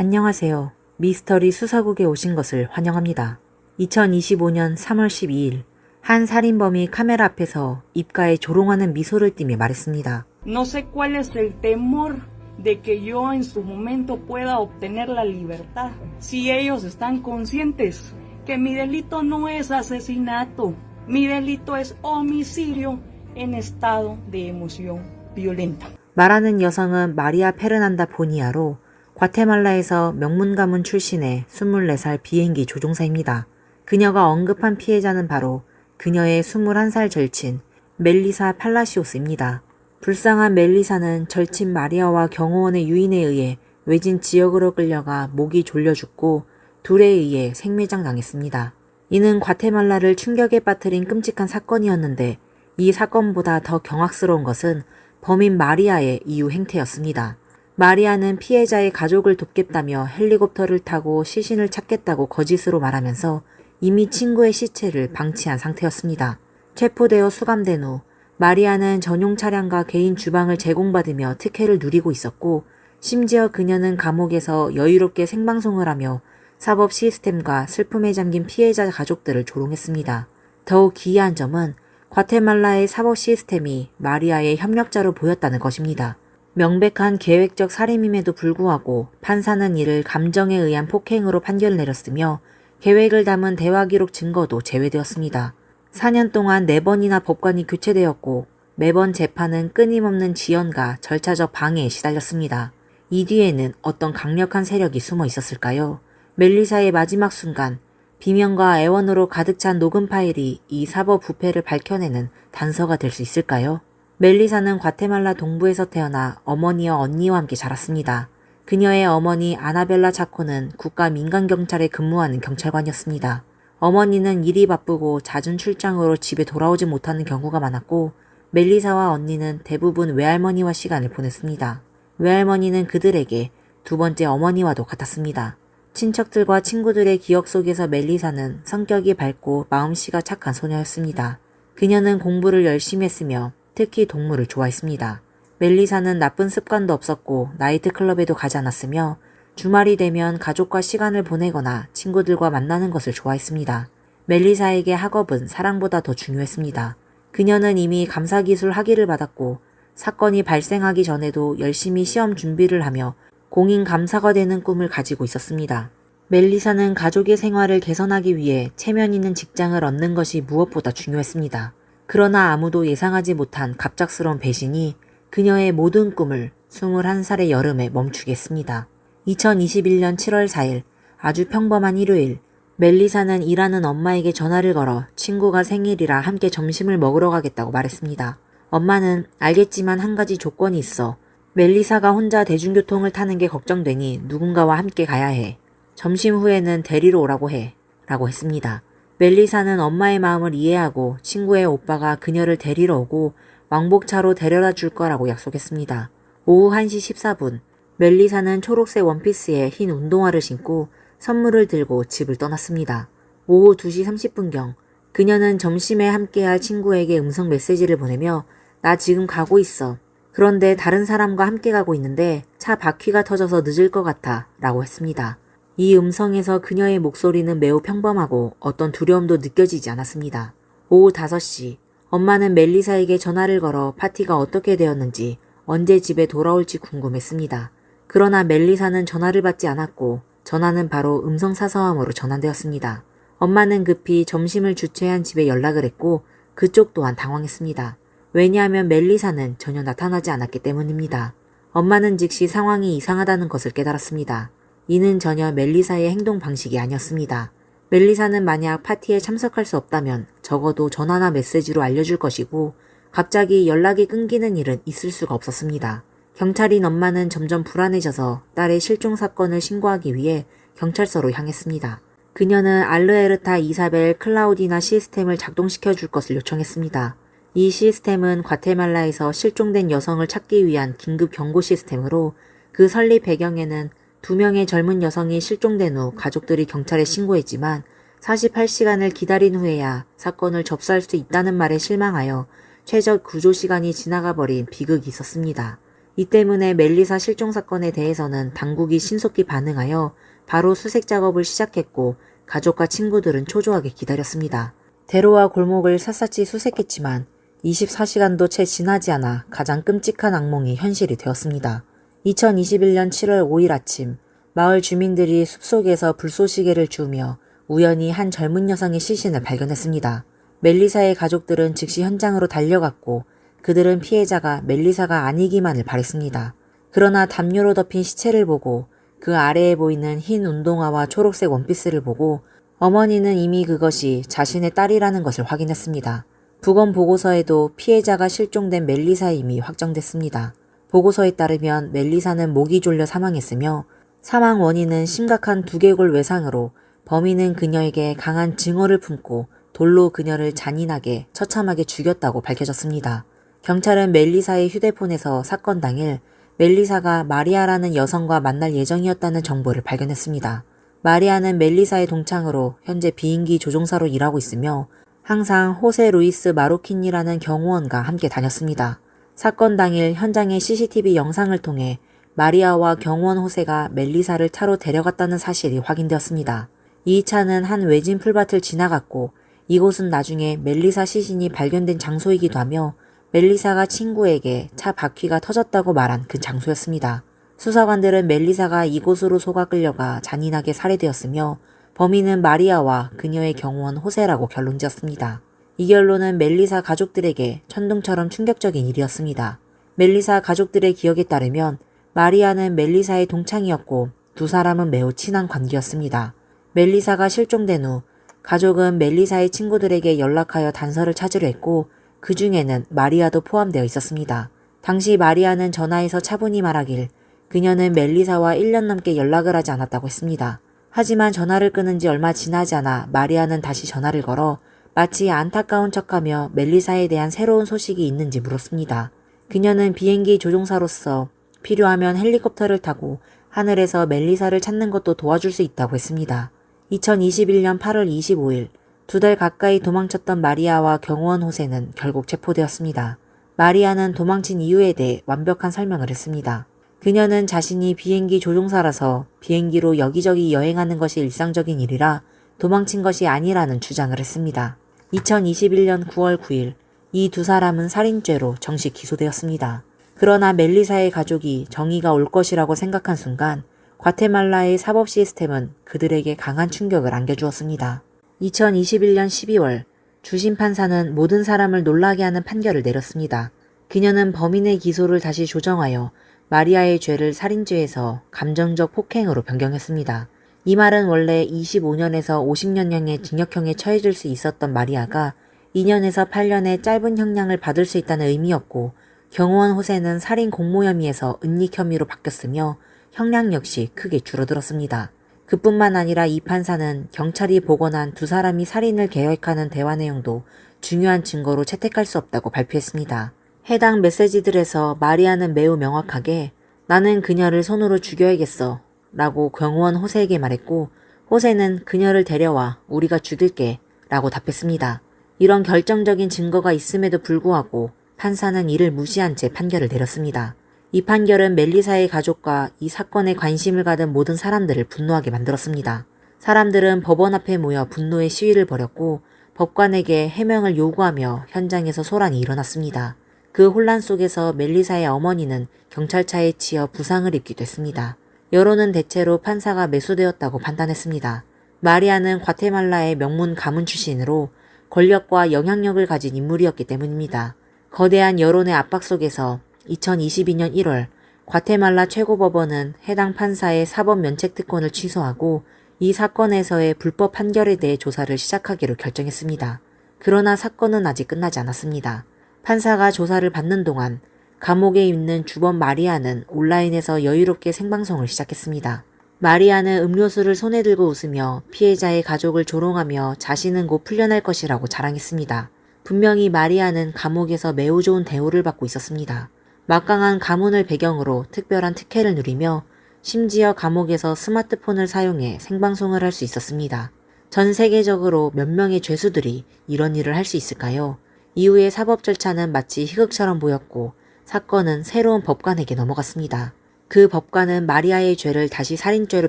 안녕하세요. 미스터리 수사국에 오신 것을 환영합니다. 2025년 3월 12일 한 살인범이 카메라 앞에서 입가에 조롱하는 미소를 띠며 말했습니다. No sé cuál es el temor de que yo en su momento pueda obtener la libertad. Si ellos están conscientes que mi delito no es asesinato, mi delito es homicidio en estado de emoción violenta. 말하는 여성은 마리아 페르난다 보니아로 과테말라에서 명문가문 출신의 24살 비행기 조종사입니다. 그녀가 언급한 피해자는 바로 그녀의 21살 절친 멜리사 팔라시오스입니다. 불쌍한 멜리사는 절친 마리아와 경호원의 유인에 의해 외진 지역으로 끌려가 목이 졸려 죽고 둘에 의해 생매장 당했습니다. 이는 과테말라를 충격에 빠뜨린 끔찍한 사건이었는데 이 사건보다 더 경악스러운 것은 범인 마리아의 이후 행태였습니다. 마리아는 피해자의 가족을 돕겠다며 헬리콥터를 타고 시신을 찾겠다고 거짓으로 말하면서 이미 친구의 시체를 방치한 상태였습니다. 체포되어 수감된 후 마리아는 전용 차량과 개인 주방을 제공받으며 특혜를 누리고 있었고 심지어 그녀는 감옥에서 여유롭게 생방송을 하며 사법 시스템과 슬픔에 잠긴 피해자 가족들을 조롱했습니다. 더욱 기이한 점은 과테말라의 사법 시스템이 마리아의 협력자로 보였다는 것입니다. 명백한 계획적 살인임에도 불구하고 판사는 이를 감정에 의한 폭행으로 판결을 내렸으며 계획을 담은 대화기록 증거도 제외되었습니다. 4년 동안 4번이나 법관이 교체되었고 매번 재판은 끊임없는 지연과 절차적 방해에 시달렸습니다. 이 뒤에는 어떤 강력한 세력이 숨어 있었을까요? 멜리사의 마지막 순간, 비명과 애원으로 가득 찬 녹음 파일이 이 사법 부패를 밝혀내는 단서가 될 수 있을까요? 멜리사는 과테말라 동부에서 태어나 어머니와 언니와 함께 자랐습니다. 그녀의 어머니 아나벨라 차코는 국가민간경찰에 근무하는 경찰관이었습니다. 어머니는 일이 바쁘고 잦은 출장으로 집에 돌아오지 못하는 경우가 많았고 멜리사와 언니는 대부분 외할머니와 시간을 보냈습니다. 외할머니는 그들에게 두 번째 어머니와도 같았습니다. 친척들과 친구들의 기억 속에서 멜리사는 성격이 밝고 마음씨가 착한 소녀였습니다. 그녀는 공부를 열심히 했으며 특히 동물을 좋아했습니다. 멜리사는 나쁜 습관도 없었고 나이트클럽에도 가지 않았으며 주말이 되면 가족과 시간을 보내거나 친구들과 만나는 것을 좋아했습니다. 멜리사에게 학업은 사랑보다 더 중요했습니다. 그녀는 이미 감사기술 학위를 받았고 사건이 발생하기 전에도 열심히 시험 준비를 하며 공인 감사가 되는 꿈을 가지고 있었습니다. 멜리사는 가족의 생활을 개선하기 위해 체면 있는 직장을 얻는 것이 무엇보다 중요했습니다. 그러나 아무도 예상하지 못한 갑작스러운 배신이 그녀의 모든 꿈을 21살의 여름에 멈추게 했습니다. 2021년 7월 4일 아주 평범한 일요일 멜리사는 일하는 엄마에게 전화를 걸어 친구가 생일이라 함께 점심을 먹으러 가겠다고 말했습니다. 엄마는 알겠지만 한 가지 조건이 있어. 멜리사가 혼자 대중교통을 타는 게 걱정되니 누군가와 함께 가야 해. 점심 후에는 데리러 오라고 해. 라고 했습니다. 멜리사는 엄마의 마음을 이해하고 친구의 오빠가 그녀를 데리러 오고 왕복차로 데려다 줄 거라고 약속했습니다. 오후 1시 14분 멜리사는 초록색 원피스에 흰 운동화를 신고 선물을 들고 집을 떠났습니다. 오후 2시 30분경 그녀는 점심에 함께할 친구에게 음성 메시지를 보내며 나 지금 가고 있어. 그런데 다른 사람과 함께 가고 있는데 차 바퀴가 터져서 늦을 것 같아 라고 했습니다. 이 음성에서 그녀의 목소리는 매우 평범하고 어떤 두려움도 느껴지지 않았습니다. 오후 5시 엄마는 멜리사에게 전화를 걸어 파티가 어떻게 되었는지 언제 집에 돌아올지 궁금했습니다. 그러나 멜리사는 전화를 받지 않았고 전화는 바로 음성 사서함으로 전환되었습니다. 엄마는 급히 점심을 주최한 집에 연락을 했고 그쪽 또한 당황했습니다. 왜냐하면 멜리사는 전혀 나타나지 않았기 때문입니다. 엄마는 즉시 상황이 이상하다는 것을 깨달았습니다. 이는 전혀 멜리사의 행동 방식이 아니었습니다. 멜리사는 만약 파티에 참석할 수 없다면 적어도 전화나 메시지로 알려줄 것이고 갑자기 연락이 끊기는 일은 있을 수가 없었습니다. 경찰인 엄마는 점점 불안해져서 딸의 실종 사건을 신고하기 위해 경찰서로 향했습니다. 그녀는 알르에르타 이사벨 클라우디나 시스템을 작동시켜 줄 것을 요청했습니다. 이 시스템은 과테말라에서 실종된 여성을 찾기 위한 긴급 경고 시스템으로 그 설립 배경에는 2명의 젊은 여성이 실종된 후 가족들이 경찰에 신고했지만 48시간을 기다린 후에야 사건을 접수할 수 있다는 말에 실망하여 최적 구조 시간이 지나가 버린 비극이 있었습니다. 이 때문에 멜리사 실종 사건에 대해서는 당국이 신속히 반응하여 바로 수색 작업을 시작했고 가족과 친구들은 초조하게 기다렸습니다. 대로와 골목을 샅샅이 수색했지만 24시간도 채 지나지 않아 가장 끔찍한 악몽이 현실이 되었습니다. 2021년 7월 5일 아침 마을 주민들이 숲속에서 불쏘시개를 주우며 우연히 한 젊은 여성의 시신을 발견했습니다. 멜리사의 가족들은 즉시 현장으로 달려갔고 그들은 피해자가 멜리사가 아니기만을 바랬습니다. 그러나 담요로 덮인 시체를 보고 그 아래에 보이는 흰 운동화와 초록색 원피스를 보고 어머니는 이미 그것이 자신의 딸이라는 것을 확인했습니다. 부검 보고서에도 피해자가 실종된 멜리사임이 확정됐습니다. 보고서에 따르면 멜리사는 목이 졸려 사망했으며 사망 원인은 심각한 두개골 외상으로 범인은 그녀에게 강한 증오를 품고 돌로 그녀를 잔인하게 처참하게 죽였다고 밝혀졌습니다. 경찰은 멜리사의 휴대폰에서 사건 당일 멜리사가 마리아라는 여성과 만날 예정이었다는 정보를 발견했습니다. 마리아는 멜리사의 동창으로 현재 비행기 조종사로 일하고 있으며 항상 호세 루이스 마로킨이라는 경호원과 함께 다녔습니다. 사건 당일 현장의 CCTV 영상을 통해 마리아와 경호원 호세가 멜리사를 차로 데려갔다는 사실이 확인되었습니다. 이 차는 한 외진 풀밭을 지나갔고 이곳은 나중에 멜리사 시신이 발견된 장소이기도 하며 멜리사가 친구에게 차 바퀴가 터졌다고 말한 그 장소였습니다. 수사관들은 멜리사가 이곳으로 속아 끌려가 잔인하게 살해되었으며 범인은 마리아와 그녀의 경호원 호세라고 결론지었습니다. 이 결론은 멜리사 가족들에게 천둥처럼 충격적인 일이었습니다. 멜리사 가족들의 기억에 따르면 마리아는 멜리사의 동창이었고 두 사람은 매우 친한 관계였습니다. 멜리사가 실종된 후 가족은 멜리사의 친구들에게 연락하여 단서를 찾으려 했고 그 중에는 마리아도 포함되어 있었습니다. 당시 마리아는 전화해서 차분히 말하길 그녀는 멜리사와 1년 넘게 연락을 하지 않았다고 했습니다. 하지만 전화를 끊은 지 얼마 지나지 않아 마리아는 다시 전화를 걸어 마치 안타까운 척하며 멜리사에 대한 새로운 소식이 있는지 물었습니다. 그녀는 비행기 조종사로서 필요하면 헬리콥터를 타고 하늘에서 멜리사를 찾는 것도 도와줄 수 있다고 했습니다. 2021년 8월 25일 2달 가까이 도망쳤던 마리아와 경호원 호세는 결국 체포되었습니다. 마리아는 도망친 이유에 대해 완벽한 설명을 했습니다. 그녀는 자신이 비행기 조종사라서 비행기로 여기저기 여행하는 것이 일상적인 일이라 도망친 것이 아니라는 주장을 했습니다. 2021년 9월 9일 이 두 사람은 살인죄로 정식 기소되었습니다. 그러나 멜리사의 가족이 정의가 올 것이라고 생각한 순간 과테말라의 사법 시스템은 그들에게 강한 충격을 안겨주었습니다. 2021년 12월 주심 판사는 모든 사람을 놀라게 하는 판결을 내렸습니다. 그녀는 범인의 기소를 다시 조정하여 마리아의 죄를 살인죄에서 감정적 폭행으로 변경했습니다. 이 말은 원래 25년에서 50년형의 징역형에 처해질 수 있었던 마리아가 2년에서 8년의 짧은 형량을 받을 수 있다는 의미였고 경호원 호세는 살인 공모 혐의에서 은닉 혐의로 바뀌었으며 형량 역시 크게 줄어들었습니다. 그뿐만 아니라 이 판사는 경찰이 복원한 두 사람이 살인을 계획하는 대화 내용도 중요한 증거로 채택할 수 없다고 발표했습니다. 해당 메시지들에서 마리아는 매우 명확하게 나는 그녀를 손으로 죽여야겠어 라고 경호원 호세에게 말했고 호세는 그녀를 데려와 우리가 죽일게 라고 답했습니다. 이런 결정적인 증거가 있음에도 불구하고 판사는 이를 무시한 채 판결을 내렸습니다. 이 판결은 멜리사의 가족과 이 사건에 관심을 가진 모든 사람들을 분노하게 만들었습니다. 사람들은 법원 앞에 모여 분노의 시위를 벌였고 법관에게 해명을 요구하며 현장에서 소란이 일어났습니다. 그 혼란 속에서 멜리사의 어머니는 경찰차에 치여 부상을 입기도 했습니다. 여론은 대체로 판사가 매수되었다고 판단했습니다. 마리아는 과테말라의 명문 가문 출신으로 권력과 영향력을 가진 인물이었기 때문입니다. 거대한 여론의 압박 속에서 2022년 1월 과테말라 최고법원은 해당 판사의 사법 면책 특권을 취소하고 이 사건에서의 불법 판결에 대해 조사를 시작하기로 결정했습니다. 그러나 사건은 아직 끝나지 않았습니다. 판사가 조사를 받는 동안 감옥에 있는 주범 마리아는 온라인에서 여유롭게 생방송을 시작했습니다. 마리아는 음료수를 손에 들고 웃으며 피해자의 가족을 조롱하며 자신은 곧 풀려날 것이라고 자랑했습니다. 분명히 마리아는 감옥에서 매우 좋은 대우를 받고 있었습니다. 막강한 가문을 배경으로 특별한 특혜를 누리며 심지어 감옥에서 스마트폰을 사용해 생방송을 할 수 있었습니다. 전 세계적으로 몇 명의 죄수들이 이런 일을 할 수 있을까요? 이후의 사법 절차는 마치 희극처럼 보였고 사건은 새로운 법관에게 넘어갔습니다. 그 법관은 마리아의 죄를 다시 살인죄로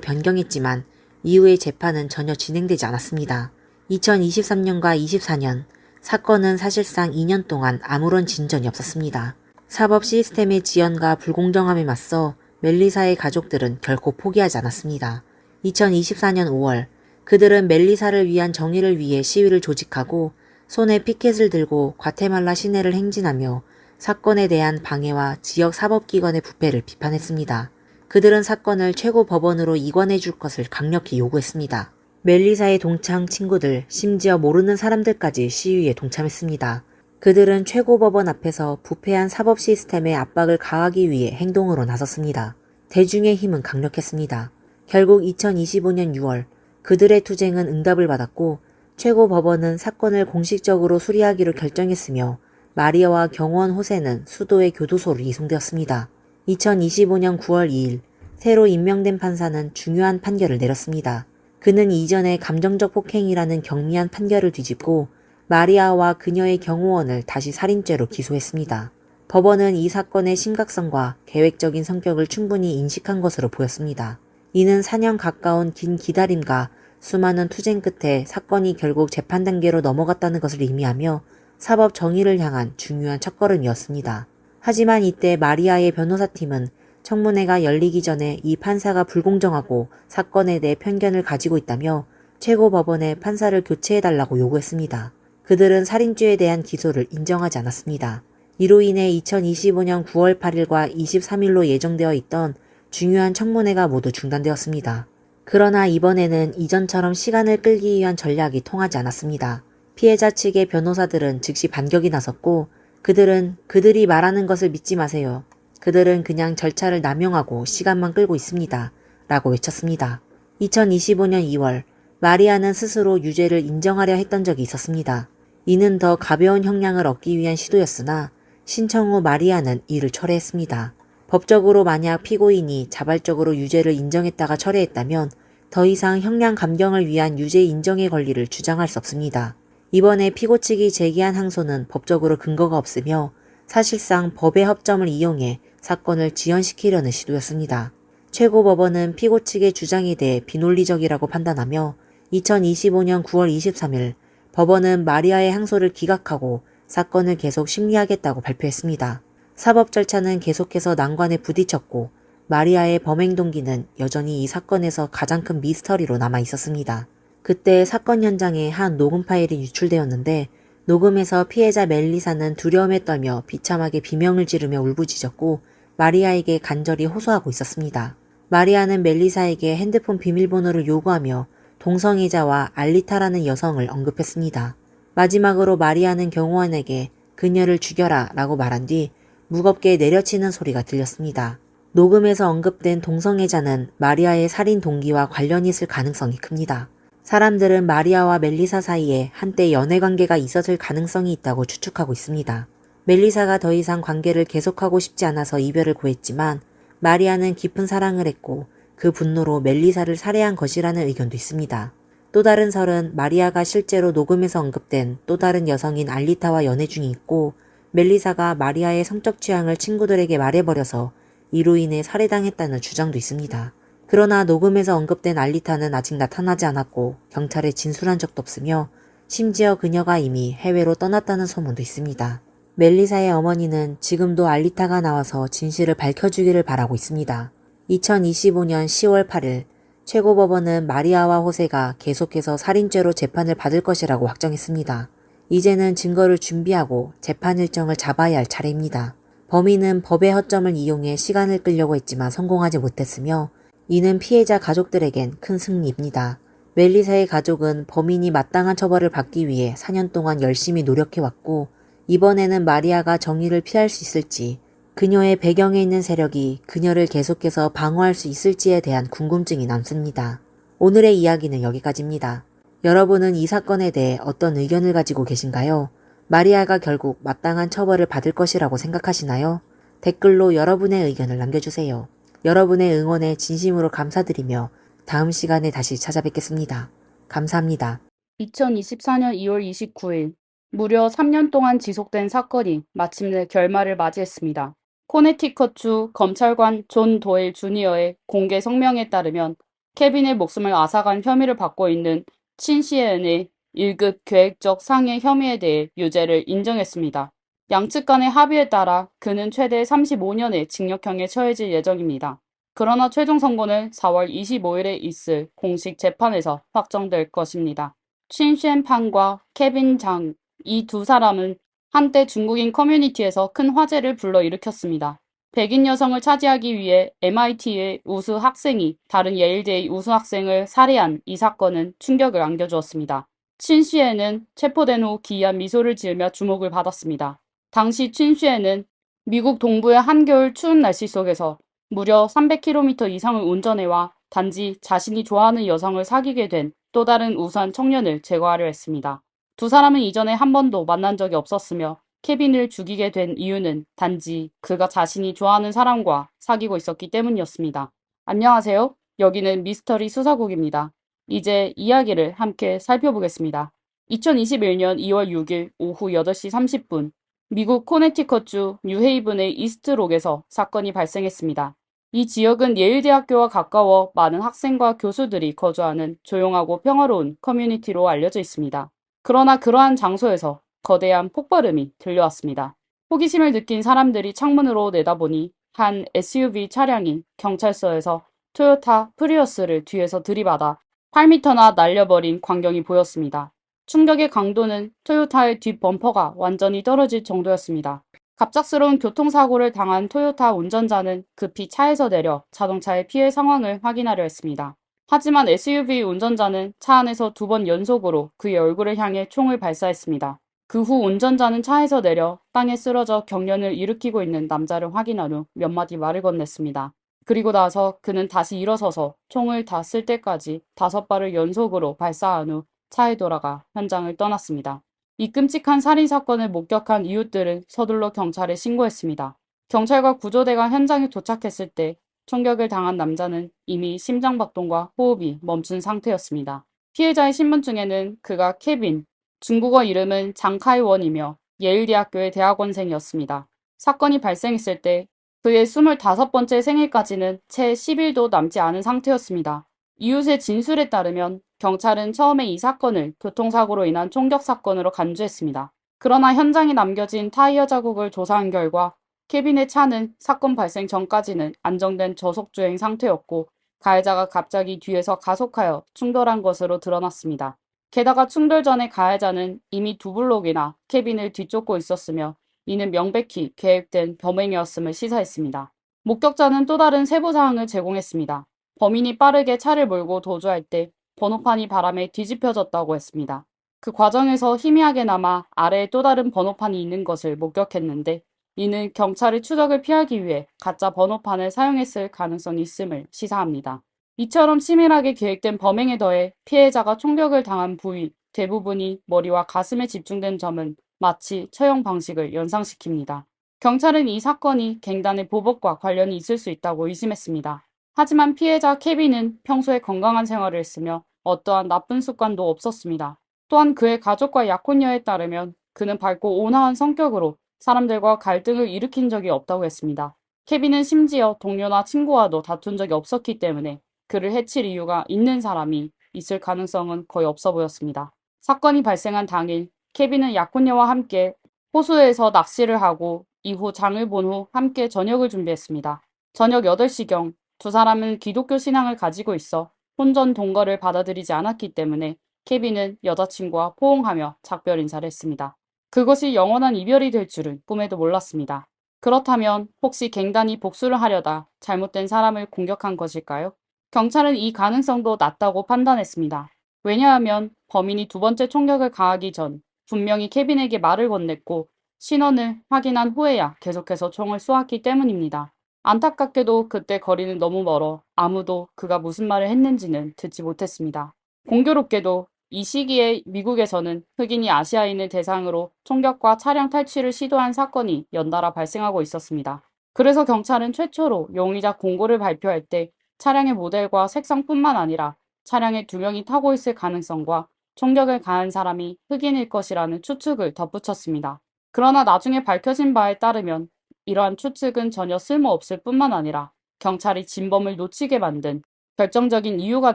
변경했지만 이후의 재판은 전혀 진행되지 않았습니다. 2023년과 24년, 사건은 사실상 2년 동안 아무런 진전이 없었습니다. 사법 시스템의 지연과 불공정함에 맞서 멜리사의 가족들은 결코 포기하지 않았습니다. 2024년 5월, 그들은 멜리사를 위한 정의를 위해 시위를 조직하고 손에 피켓을 들고 과테말라 시내를 행진하며 사건에 대한 방해와 지역 사법기관의 부패를 비판했습니다. 그들은 사건을 최고 법원으로 이관해 줄 것을 강력히 요구했습니다. 멜리사의 동창 친구들, 심지어 모르는 사람들까지 시위에 동참했습니다. 그들은 최고법원 앞에서 부패한 사법 시스템의 압박을 가하기 위해 행동으로 나섰습니다. 대중의 힘은 강력했습니다. 결국 2025년 6월 그들의 투쟁은 응답을 받았고 최고법원은 사건을 공식적으로 수리하기로 결정했으며 마리아와 경호원 호세는 수도의 교도소로 이송되었습니다. 2025년 9월 2일 새로 임명된 판사는 중요한 판결을 내렸습니다. 그는 이전의 감정적 폭행이라는 경미한 판결을 뒤집고 마리아와 그녀의 경호원을 다시 살인죄로 기소했습니다. 법원은 이 사건의 심각성과 계획적인 성격을 충분히 인식한 것으로 보였습니다. 이는 4년 가까운 긴 기다림과 수많은 투쟁 끝에 사건이 결국 재판 단계로 넘어갔다는 것을 의미하며 사법 정의를 향한 중요한 첫걸음이었습니다. 하지만 이때 마리아의 변호사팀은 청문회가 열리기 전에 이 판사가 불공정하고 사건에 대해 편견을 가지고 있다며 최고법원에 판사를 교체해달라고 요구했습니다. 그들은 살인죄에 대한 기소를 인정하지 않았습니다. 이로 인해 2025년 9월 8일과 23일로 예정되어 있던 중요한 청문회가 모두 중단되었습니다. 그러나 이번에는 이전처럼 시간을 끌기 위한 전략이 통하지 않았습니다. 피해자 측의 변호사들은 즉시 반격이 나섰고 그들은 그들이 말하는 것을 믿지 마세요. 그들은 그냥 절차를 남용하고 시간만 끌고 있습니다. 라고 외쳤습니다. 2025년 2월 마리아는 스스로 유죄를 인정하려 했던 적이 있었습니다. 이는 더 가벼운 형량을 얻기 위한 시도였으나 신청 후 마리아는 이를 철회했습니다. 법적으로 만약 피고인이 자발적으로 유죄를 인정했다가 철회했다면 더 이상 형량 감경을 위한 유죄 인정의 권리를 주장할 수 없습니다. 이번에 피고 측이 제기한 항소는 법적으로 근거가 없으며 사실상 법의 허점을 이용해 사건을 지연시키려는 시도였습니다. 최고법원은 피고 측의 주장에 대해 비논리적이라고 판단하며 2025년 9월 23일 법원은 마리아의 항소를 기각하고 사건을 계속 심리하겠다고 발표했습니다. 사법 절차는 계속해서 난관에 부딪혔고 마리아의 범행 동기는 여전히 이 사건에서 가장 큰 미스터리로 남아 있었습니다. 그때 사건 현장에 한 녹음 파일이 유출되었는데 녹음에서 피해자 멜리사는 두려움에 떨며 비참하게 비명을 지르며 울부짖었고 마리아에게 간절히 호소하고 있었습니다. 마리아는 멜리사에게 핸드폰 비밀번호를 요구하며 동성애자와 알리타라는 여성을 언급했습니다. 마지막으로 마리아는 경호원에게 그녀를 죽여라 라고 말한 뒤 무겁게 내려치는 소리가 들렸습니다. 녹음에서 언급된 동성애자는 마리아의 살인 동기와 관련이 있을 가능성이 큽니다. 사람들은 마리아와 멜리사 사이에 한때 연애 관계가 있었을 가능성이 있다고 추측하고 있습니다. 멜리사가 더 이상 관계를 계속하고 싶지 않아서 이별을 고했지만 마리아는 깊은 사랑을 했고 그 분노로 멜리사를 살해한 것이라는 의견도 있습니다. 또 다른 설은 마리아가 실제로 녹음에서 언급된 또 다른 여성인 알리타와 연애 중에 있고 멜리사가 마리아의 성적 취향을 친구들에게 말해버려서 이로 인해 살해당했다는 주장도 있습니다. 그러나 녹음에서 언급된 알리타는 아직 나타나지 않았고 경찰에 진술한 적도 없으며 심지어 그녀가 이미 해외로 떠났다는 소문도 있습니다. 멜리사의 어머니는 지금도 알리타가 나와서 진실을 밝혀주기를 바라고 있습니다. 2025년 10월 8일 최고법원은 마리아와 호세가 계속해서 살인죄로 재판을 받을 것이라고 확정했습니다. 이제는 증거를 준비하고 재판 일정을 잡아야 할 차례입니다. 범인은 법의 허점을 이용해 시간을 끌려고 했지만 성공하지 못했으며 이는 피해자 가족들에겐 큰 승리입니다. 멜리사의 가족은 범인이 마땅한 처벌을 받기 위해 4년 동안 열심히 노력해왔고 이번에는 마리아가 정의를 피할 수 있을지 그녀의 배경에 있는 세력이 그녀를 계속해서 방어할 수 있을지에 대한 궁금증이 남습니다. 오늘의 이야기는 여기까지입니다. 여러분은 이 사건에 대해 어떤 의견을 가지고 계신가요? 마리아가 결국 마땅한 처벌을 받을 것이라고 생각하시나요? 댓글로 여러분의 의견을 남겨주세요. 여러분의 응원에 진심으로 감사드리며 다음 시간에 다시 찾아뵙겠습니다. 감사합니다. 2024년 2월 29일 무려 3년 동안 지속된 사건이 마침내 결말을 맞이했습니다. 코네티컷주 검찰관 존 도일 주니어의 공개 성명에 따르면 케빈의 목숨을 앗아간 혐의를 받고 있는 친시엔의 1급 계획적 상해 혐의에 대해 유죄를 인정했습니다. 양측 간의 합의에 따라 그는 최대 35년의 징역형에 처해질 예정입니다. 그러나 최종 선고는 4월 25일에 있을 공식 재판에서 확정될 것입니다. 친시엔 판과 케빈 장, 이 두 사람은 한때 중국인 커뮤니티에서 큰 화제를 불러일으켰습니다. 백인 여성을 차지하기 위해 MIT의 우수 학생이 다른 예일대의 우수 학생을 살해한 이 사건은 충격을 안겨주었습니다. 친시에는 체포된 후 기이한 미소를 지으며 주목을 받았습니다. 당시 친시에는 미국 동부의 한겨울 추운 날씨 속에서 무려 300km 이상을 운전해와 단지 자신이 좋아하는 여성을 사귀게 된 또 다른 우수한 청년을 제거하려 했습니다. 두 사람은 이전에 한 번도 만난 적이 없었으며 케빈을 죽이게 된 이유는 단지 그가 자신이 좋아하는 사람과 사귀고 있었기 때문이었습니다. 안녕하세요. 여기는 미스터리 수사국입니다. 이제 이야기를 함께 살펴보겠습니다. 2021년 2월 6일 오후 8시 30분 미국 코네티컷주 뉴헤이븐의 이스트록에서 사건이 발생했습니다. 이 지역은 예일대학교와 가까워 많은 학생과 교수들이 거주하는 조용하고 평화로운 커뮤니티로 알려져 있습니다. 그러나 그러한 장소에서 거대한 폭발음이 들려왔습니다. 호기심을 느낀 사람들이 창문으로 내다보니 한 SUV 차량이 경찰서에서 토요타 프리우스를 뒤에서 들이받아 8m나 날려버린 광경이 보였습니다. 충격의 강도는 토요타의 뒷 범퍼가 완전히 떨어질 정도였습니다. 갑작스러운 교통사고를 당한 토요타 운전자는 급히 차에서 내려 자동차의 피해 상황을 확인하려 했습니다. 하지만 SUV 운전자는 차 안에서 2번 연속으로 그의 얼굴을 향해 총을 발사했습니다. 그 후 운전자는 차에서 내려 땅에 쓰러져 경련을 일으키고 있는 남자를 확인한 후 몇 마디 말을 건넸습니다. 그리고 나서 그는 다시 일어서서 총을 다 쓸 때까지 5발을 연속으로 발사한 후 차에 돌아가 현장을 떠났습니다. 이 끔찍한 살인사건을 목격한 이웃들은 서둘러 경찰에 신고했습니다. 경찰과 구조대가 현장에 도착했을 때 총격을 당한 남자는 이미 심장박동과 호흡이 멈춘 상태였습니다. 피해자의 신분증에는 그가 케빈, 중국어 이름은 장카이원이며 예일대학교의 대학원생이었습니다. 사건이 발생했을 때 그의 25번째 생일까지는 채 10일도 남지 않은 상태였습니다. 이웃의 진술에 따르면 경찰은 처음에 이 사건을 교통사고로 인한 총격 사건으로 간주했습니다. 그러나 현장에 남겨진 타이어 자국을 조사한 결과 케빈의 차는 사건 발생 전까지는 안정된 저속주행 상태였고 가해자가 갑자기 뒤에서 가속하여 충돌한 것으로 드러났습니다. 게다가 충돌 전에 가해자는 이미 2블록이나 케빈을 뒤쫓고 있었으며 이는 명백히 계획된 범행이었음을 시사했습니다. 목격자는 또 다른 세부사항을 제공했습니다. 범인이 빠르게 차를 몰고 도주할 때 번호판이 바람에 뒤집혀졌다고 했습니다. 그 과정에서 희미하게나마 아래에 또 다른 번호판이 있는 것을 목격했는데 이는 경찰의 추적을 피하기 위해 가짜 번호판을 사용했을 가능성이 있음을 시사합니다. 이처럼 치밀하게 계획된 범행에 더해 피해자가 총격을 당한 부위 대부분이 머리와 가슴에 집중된 점은 마치 처형 방식을 연상시킵니다. 경찰은 이 사건이 갱단의 보복과 관련이 있을 수 있다고 의심했습니다. 하지만 피해자 케빈은 평소에 건강한 생활을 했으며 어떠한 나쁜 습관도 없었습니다. 또한 그의 가족과 약혼녀에 따르면 그는 밝고 온화한 성격으로 사람들과 갈등을 일으킨 적이 없다고 했습니다. 케빈은 심지어 동료나 친구와도 다툰 적이 없었기 때문에 그를 해칠 이유가 있는 사람이 있을 가능성은 거의 없어 보였습니다. 사건이 발생한 당일 케빈은 약혼녀와 함께 호수에서 낚시를 하고 이후 장을 본 후 함께 저녁을 준비했습니다. 저녁 8시경 두 사람은 기독교 신앙을 가지고 있어 혼전 동거를 받아들이지 않았기 때문에 케빈은 여자친구와 포옹하며 작별 인사를 했습니다. 그것이 영원한 이별이 될 줄은 꿈에도 몰랐습니다. 그렇다면 혹시 갱단이 복수를 하려다 잘못된 사람을 공격한 것일까요? 경찰은 이 가능성도 낮다고 판단했습니다. 왜냐하면 범인이 2번째 총격을 가하기 전 분명히 케빈에게 말을 건넸고 신원을 확인한 후에야 계속해서 총을 쏘았기 때문입니다. 안타깝게도 그때 거리는 너무 멀어 아무도 그가 무슨 말을 했는지는 듣지 못했습니다. 공교롭게도 이 시기에 미국에서는 흑인이 아시아인을 대상으로 총격과 차량 탈취를 시도한 사건이 연달아 발생하고 있었습니다. 그래서 경찰은 최초로 용의자 공고를 발표할 때 차량의 모델과 색상뿐만 아니라 차량에 2명이 타고 있을 가능성과 총격을 가한 사람이 흑인일 것이라는 추측을 덧붙였습니다. 그러나 나중에 밝혀진 바에 따르면 이러한 추측은 전혀 쓸모없을 뿐만 아니라 경찰이 진범을 놓치게 만든 결정적인 이유가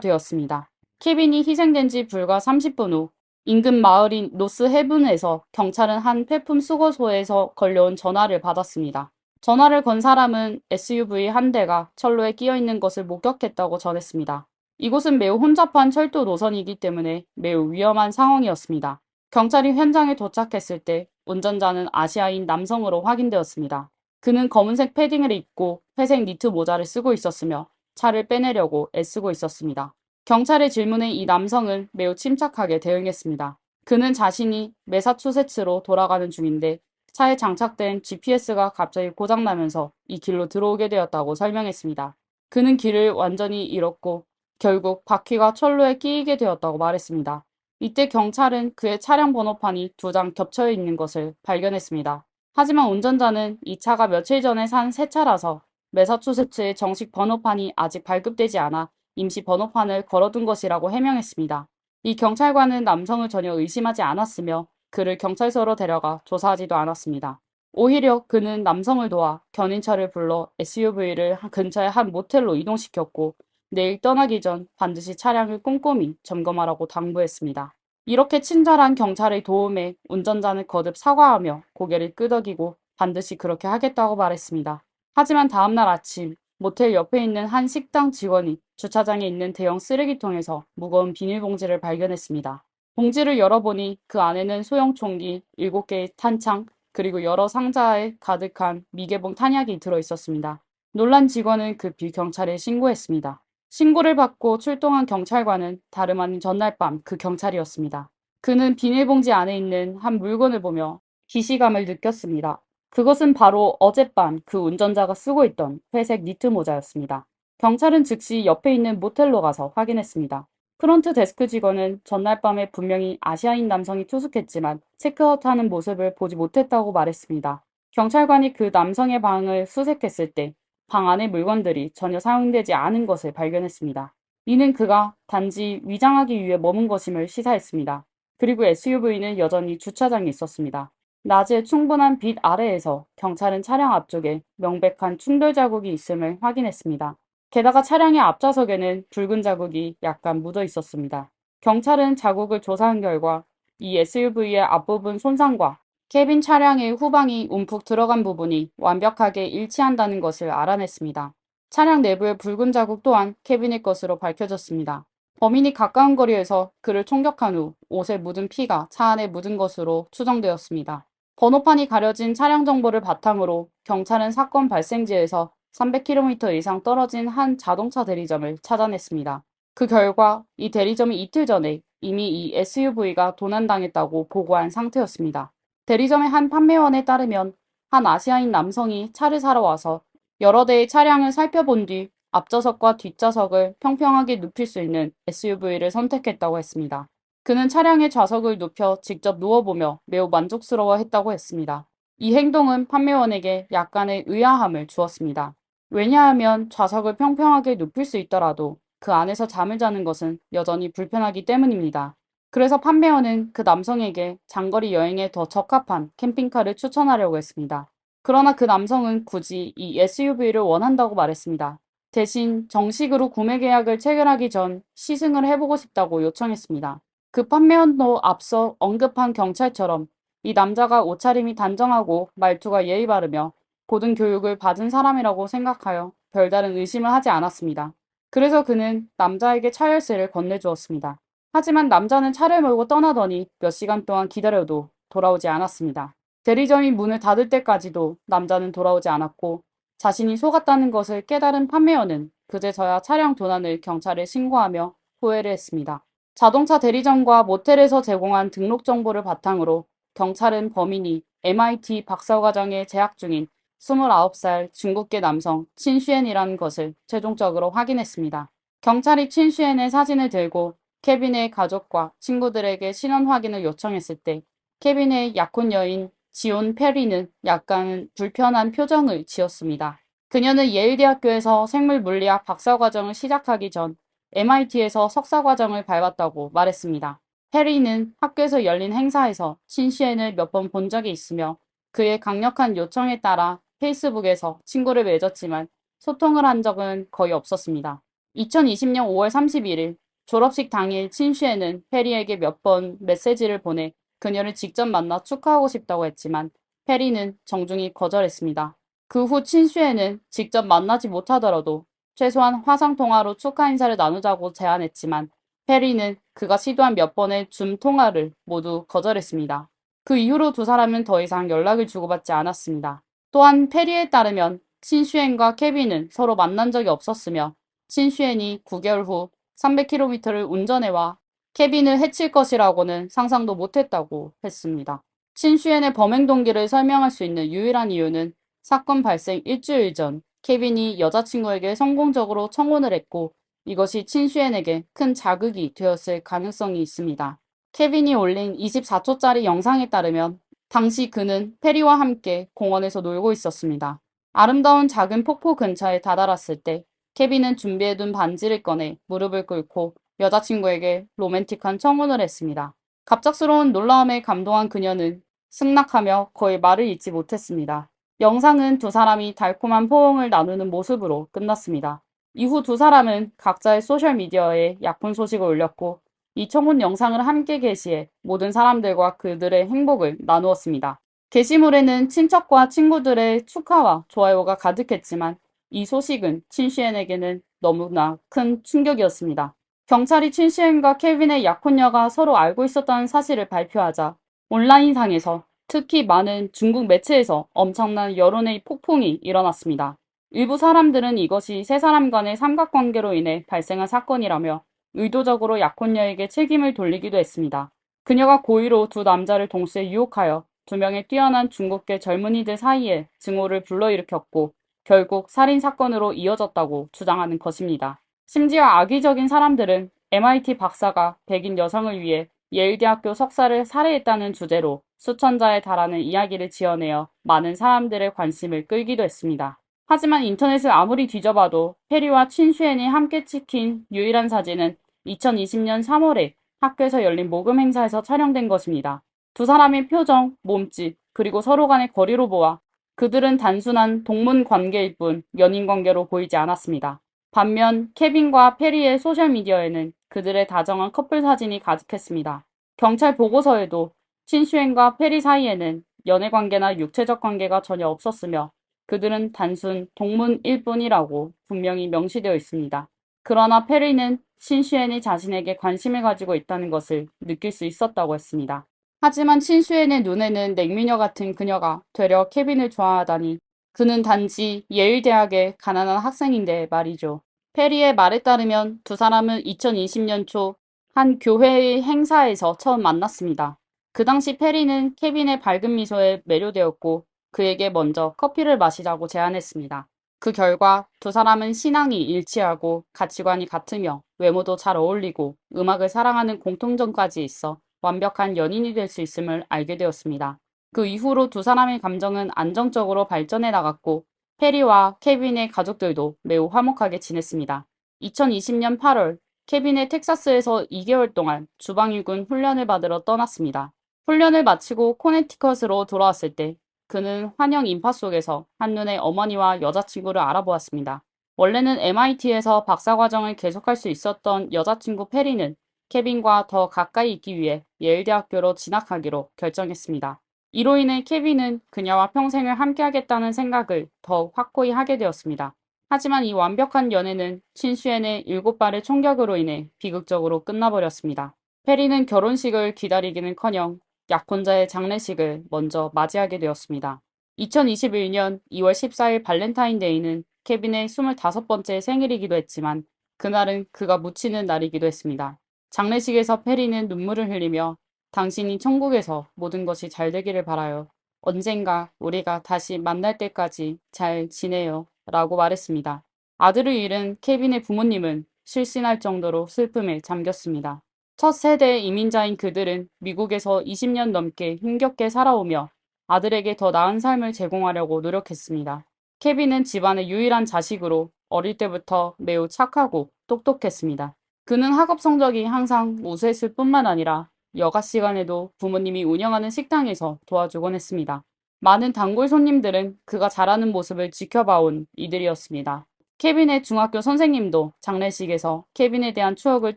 되었습니다. 케빈이 희생된 지 불과 30분 후 인근 마을인 노스헤븐에서 경찰은 한 폐품 수거소에서 걸려온 전화를 받았습니다. 전화를 건 사람은 SUV 한 대가 철로에 끼어 있는 것을 목격했다고 전했습니다. 이곳은 매우 혼잡한 철도 노선이기 때문에 매우 위험한 상황이었습니다. 경찰이 현장에 도착했을 때 운전자는 아시아인 남성으로 확인되었습니다. 그는 검은색 패딩을 입고 회색 니트 모자를 쓰고 있었으며 차를 빼내려고 애쓰고 있었습니다. 경찰의 질문에 이 남성은 매우 침착하게 대응했습니다. 그는 자신이 매사추세츠로 돌아가는 중인데 차에 장착된 GPS가 갑자기 고장나면서 이 길로 들어오게 되었다고 설명했습니다. 그는 길을 완전히 잃었고 결국 바퀴가 철로에 끼이게 되었다고 말했습니다. 이때 경찰은 그의 차량 번호판이 2장 겹쳐 있는 것을 발견했습니다. 하지만 운전자는 이 차가 며칠 전에 산 새 차라서 매사추세츠의 정식 번호판이 아직 발급되지 않아 임시 번호판을 걸어둔 것이라고 해명했습니다. 이 경찰관은 남성을 전혀 의심하지 않았으며 그를 경찰서로 데려가 조사하지도 않았습니다. 오히려 그는 남성을 도와 견인차를 불러 SUV를 근처의 한 모텔로 이동시켰고 내일 떠나기 전 반드시 차량을 꼼꼼히 점검하라고 당부했습니다. 이렇게 친절한 경찰의 도움에 운전자는 거듭 사과하며 고개를 끄덕이고 반드시 그렇게 하겠다고 말했습니다. 하지만 다음날 아침 모텔 옆에 있는 한 식당 직원이 주차장에 있는 대형 쓰레기통에서 무거운 비닐봉지를 발견했습니다. 봉지를 열어보니 그 안에는 소형 총기 7개의 탄창 그리고 여러 상자에 가득한 미개봉 탄약이 들어있었습니다. 놀란 직원은 급히 경찰에 신고했습니다. 신고를 받고 출동한 경찰관은 다름 아닌 전날 밤 그 경찰이었습니다. 그는 비닐봉지 안에 있는 한 물건을 보며 기시감을 느꼈습니다. 그것은 바로 어젯밤 그 운전자가 쓰고 있던 회색 니트 모자였습니다. 경찰은 즉시 옆에 있는 모텔로 가서 확인했습니다. 프론트 데스크 직원은 전날 밤에 분명히 아시아인 남성이 투숙했지만 체크아웃하는 모습을 보지 못했다고 말했습니다. 경찰관이 그 남성의 방을 수색했을 때 방 안의 물건들이 전혀 사용되지 않은 것을 발견했습니다. 이는 그가 단지 위장하기 위해 머문 것임을 시사했습니다. 그리고 SUV는 여전히 주차장에 있었습니다. 낮에 충분한 빛 아래에서 경찰은 차량 앞쪽에 명백한 충돌 자국이 있음을 확인했습니다. 게다가 차량의 앞좌석에는 붉은 자국이 약간 묻어 있었습니다. 경찰은 자국을 조사한 결과 이 SUV의 앞부분 손상과 케빈 차량의 후방이 움푹 들어간 부분이 완벽하게 일치한다는 것을 알아냈습니다. 차량 내부의 붉은 자국 또한 케빈의 것으로 밝혀졌습니다. 범인이 가까운 거리에서 그를 총격한 후 옷에 묻은 피가 차 안에 묻은 것으로 추정되었습니다. 번호판이 가려진 차량 정보를 바탕으로 경찰은 사건 발생지에서 300km 이상 떨어진 한 자동차 대리점을 찾아냈습니다. 그 결과 이 대리점이 이틀 전에 이미 이 SUV가 도난당했다고 보고한 상태였습니다. 대리점의 한 판매원에 따르면 한 아시아인 남성이 차를 사러 와서 여러 대의 차량을 살펴본 뒤 앞좌석과 뒷좌석을 평평하게 눕힐 수 있는 SUV를 선택했다고 했습니다. 그는 차량의 좌석을 눕혀 직접 누워보며 매우 만족스러워했다고 했습니다. 이 행동은 판매원에게 약간의 의아함을 주었습니다. 왜냐하면 좌석을 평평하게 눕힐 수 있더라도 그 안에서 잠을 자는 것은 여전히 불편하기 때문입니다. 그래서 판매원은 그 남성에게 장거리 여행에 더 적합한 캠핑카를 추천하려고 했습니다. 그러나 그 남성은 굳이 이 SUV를 원한다고 말했습니다. 대신 정식으로 구매 계약을 체결하기 전 시승을 해보고 싶다고 요청했습니다. 그 판매원도 앞서 언급한 경찰처럼 이 남자가 옷차림이 단정하고 말투가 예의 바르며 고등 교육을 받은 사람이라고 생각하여 별다른 의심을 하지 않았습니다. 그래서 그는 남자에게 차 열쇠를 건네주었습니다. 하지만 남자는 차를 몰고 떠나더니 몇 시간 동안 기다려도 돌아오지 않았습니다. 대리점이 문을 닫을 때까지도 남자는 돌아오지 않았고 자신이 속았다는 것을 깨달은 판매원은 그제서야 차량 도난을 경찰에 신고하며 후회를 했습니다. 자동차 대리점과 모텔에서 제공한 등록 정보를 바탕으로 경찰은 범인이 MIT 박사과정에 재학 중인 29살 중국계 남성 친슈엔이라는 것을 최종적으로 확인했습니다. 경찰이 친슈엔의 사진을 들고 케빈의 가족과 친구들에게 신원 확인을 요청했을 때 케빈의 약혼 여인 지온 페리는 약간 불편한 표정을 지었습니다. 그녀는 예일대학교에서 생물물리학 박사과정을 시작하기 전 MIT에서 석사과정을 밟았다고 말했습니다. 페리는 학교에서 열린 행사에서 친슈엔을 몇 번 본 적이 있으며 그의 강력한 요청에 따라 페이스북에서 친구를 맺었지만 소통을 한 적은 거의 없었습니다. 2020년 5월 31일 졸업식 당일 친슈에는 페리에게 몇 번 메시지를 보내 그녀를 직접 만나 축하하고 싶다고 했지만 페리는 정중히 거절했습니다. 그 후 친슈에는 직접 만나지 못하더라도 최소한 화상통화로 축하 인사를 나누자고 제안했지만 페리는 그가 시도한 몇 번의 줌 통화를 모두 거절했습니다. 그 이후로 두 사람은 더 이상 연락을 주고받지 않았습니다. 또한 페리에 따르면 친슈엔과 케빈은 서로 만난 적이 없었으며 친슈엔이 9개월 후 300km를 운전해와 케빈을 해칠 것이라고는 상상도 못했다고 했습니다. 친슈엔의 범행 동기를 설명할 수 있는 유일한 이유는 사건 발생 일주일 전 케빈이 여자친구에게 성공적으로 청혼을 했고 이것이 친슈엔에게 큰 자극이 되었을 가능성이 있습니다. 케빈이 올린 24초짜리 영상에 따르면 당시 그는 페리와 함께 공원에서 놀고 있었습니다. 아름다운 작은 폭포 근처에 다다랐을 때 케빈은 준비해둔 반지를 꺼내 무릎을 꿇고 여자친구에게 로맨틱한 청혼을 했습니다. 갑작스러운 놀라움에 감동한 그녀는 승낙하며 거의 말을 잇지 못했습니다. 영상은 두 사람이 달콤한 포옹을 나누는 모습으로 끝났습니다. 이후 두 사람은 각자의 소셜미디어에 약혼 소식을 올렸고 이 청혼 영상을 함께 게시해 모든 사람들과 그들의 행복을 나누었습니다. 게시물에는 친척과 친구들의 축하와 좋아요가 가득했지만 이 소식은 친시엔에게는 너무나 큰 충격이었습니다. 경찰이 친시엔과 케빈의 약혼녀가 서로 알고 있었다는 사실을 발표하자 온라인상에서 특히 많은 중국 매체에서 엄청난 여론의 폭풍이 일어났습니다. 일부 사람들은 이것이 세 사람 간의 삼각관계로 인해 발생한 사건이라며 의도적으로 약혼녀에게 책임을 돌리기도 했습니다. 그녀가 고의로 두 남자를 동시에 유혹하여 두 명의 뛰어난 중국계 젊은이들 사이에 증오를 불러일으켰고 결국 살인사건으로 이어졌다고 주장하는 것입니다. 심지어 악의적인 사람들은 MIT 박사가 백인 여성을 위해 예일대학교 석사를 살해했다는 주제로 수천자에 달하는 이야기를 지어내어 많은 사람들의 관심을 끌기도 했습니다. 하지만 인터넷을 아무리 뒤져봐도 페리와 친슈엔이 함께 찍힌 유일한 사진은 2020년 3월에 학교에서 열린 모금 행사에서 촬영된 것입니다. 두 사람의 표정, 몸짓, 그리고 서로 간의 거리로 보아 그들은 단순한 동문 관계일 뿐 연인 관계로 보이지 않았습니다. 반면 케빈과 페리의 소셜미디어에는 그들의 다정한 커플 사진이 가득했습니다. 경찰 보고서에도 친슈엔과 페리 사이에는 연애 관계나 육체적 관계가 전혀 없었으며 그들은 단순 동문일 뿐이라고 분명히 명시되어 있습니다. 그러나 페리는 친슈엔이 자신에게 관심을 가지고 있다는 것을 느낄 수 있었다고 했습니다. 하지만 친슈엔의 눈에는 냉미녀 같은 그녀가 되려 케빈을 좋아하다니 그는 단지 예일대학의 가난한 학생인데 말이죠. 페리의 말에 따르면 두 사람은 2020년 초 한 교회의 행사에서 처음 만났습니다. 그 당시 페리는 케빈의 밝은 미소에 매료되었고 그에게 먼저 커피를 마시자고 제안했습니다. 그 결과 두 사람은 신앙이 일치하고 가치관이 같으며 외모도 잘 어울리고 음악을 사랑하는 공통점까지 있어 완벽한 연인이 될 수 있음을 알게 되었습니다. 그 이후로 두 사람의 감정은 안정적으로 발전해 나갔고 페리와 케빈의 가족들도 매우 화목하게 지냈습니다. 2020년 8월 케빈의 텍사스에서 2개월 동안 주방일군 훈련을 받으러 떠났습니다. 훈련을 마치고 코네티컷으로 돌아왔을 때 그는 환영 인파 속에서 한눈에 어머니와 여자친구를 알아보았습니다. 원래는 MIT에서 박사과정을 계속할 수 있었던 여자친구 페리는 케빈과 더 가까이 있기 위해 예일대학교로 진학하기로 결정했습니다. 이로 인해 케빈은 그녀와 평생을 함께하겠다는 생각을 더 확고히 하게 되었습니다. 하지만 이 완벽한 연애는 친슈엔의 7발의 총격으로 인해 비극적으로 끝나버렸습니다. 페리는 결혼식을 기다리기는커녕 약혼자의 장례식을 먼저 맞이하게 되었습니다. 2021년 2월 14일 발렌타인데이는 케빈의 25번째 생일이기도 했지만 그날은 그가 묻히는 날이기도 했습니다. 장례식에서 페리는 눈물을 흘리며 당신이 천국에서 모든 것이 잘 되기를 바라요. 언젠가 우리가 다시 만날 때까지 잘 지내요. 라고 말했습니다. 아들을 잃은 케빈의 부모님은 실신할 정도로 슬픔에 잠겼습니다. 첫 세대 이민자인 그들은 미국에서 20년 넘게 힘겹게 살아오며 아들에게 더 나은 삶을 제공하려고 노력했습니다. 케빈은 집안의 유일한 자식으로 어릴 때부터 매우 착하고 똑똑했습니다. 그는 학업 성적이 항상 우수했을 뿐만 아니라 여가 시간에도 부모님이 운영하는 식당에서 도와주곤 했습니다. 많은 단골 손님들은 그가 잘하는 모습을 지켜봐온 이들이었습니다. 케빈의 중학교 선생님도 장례식에서 케빈에 대한 추억을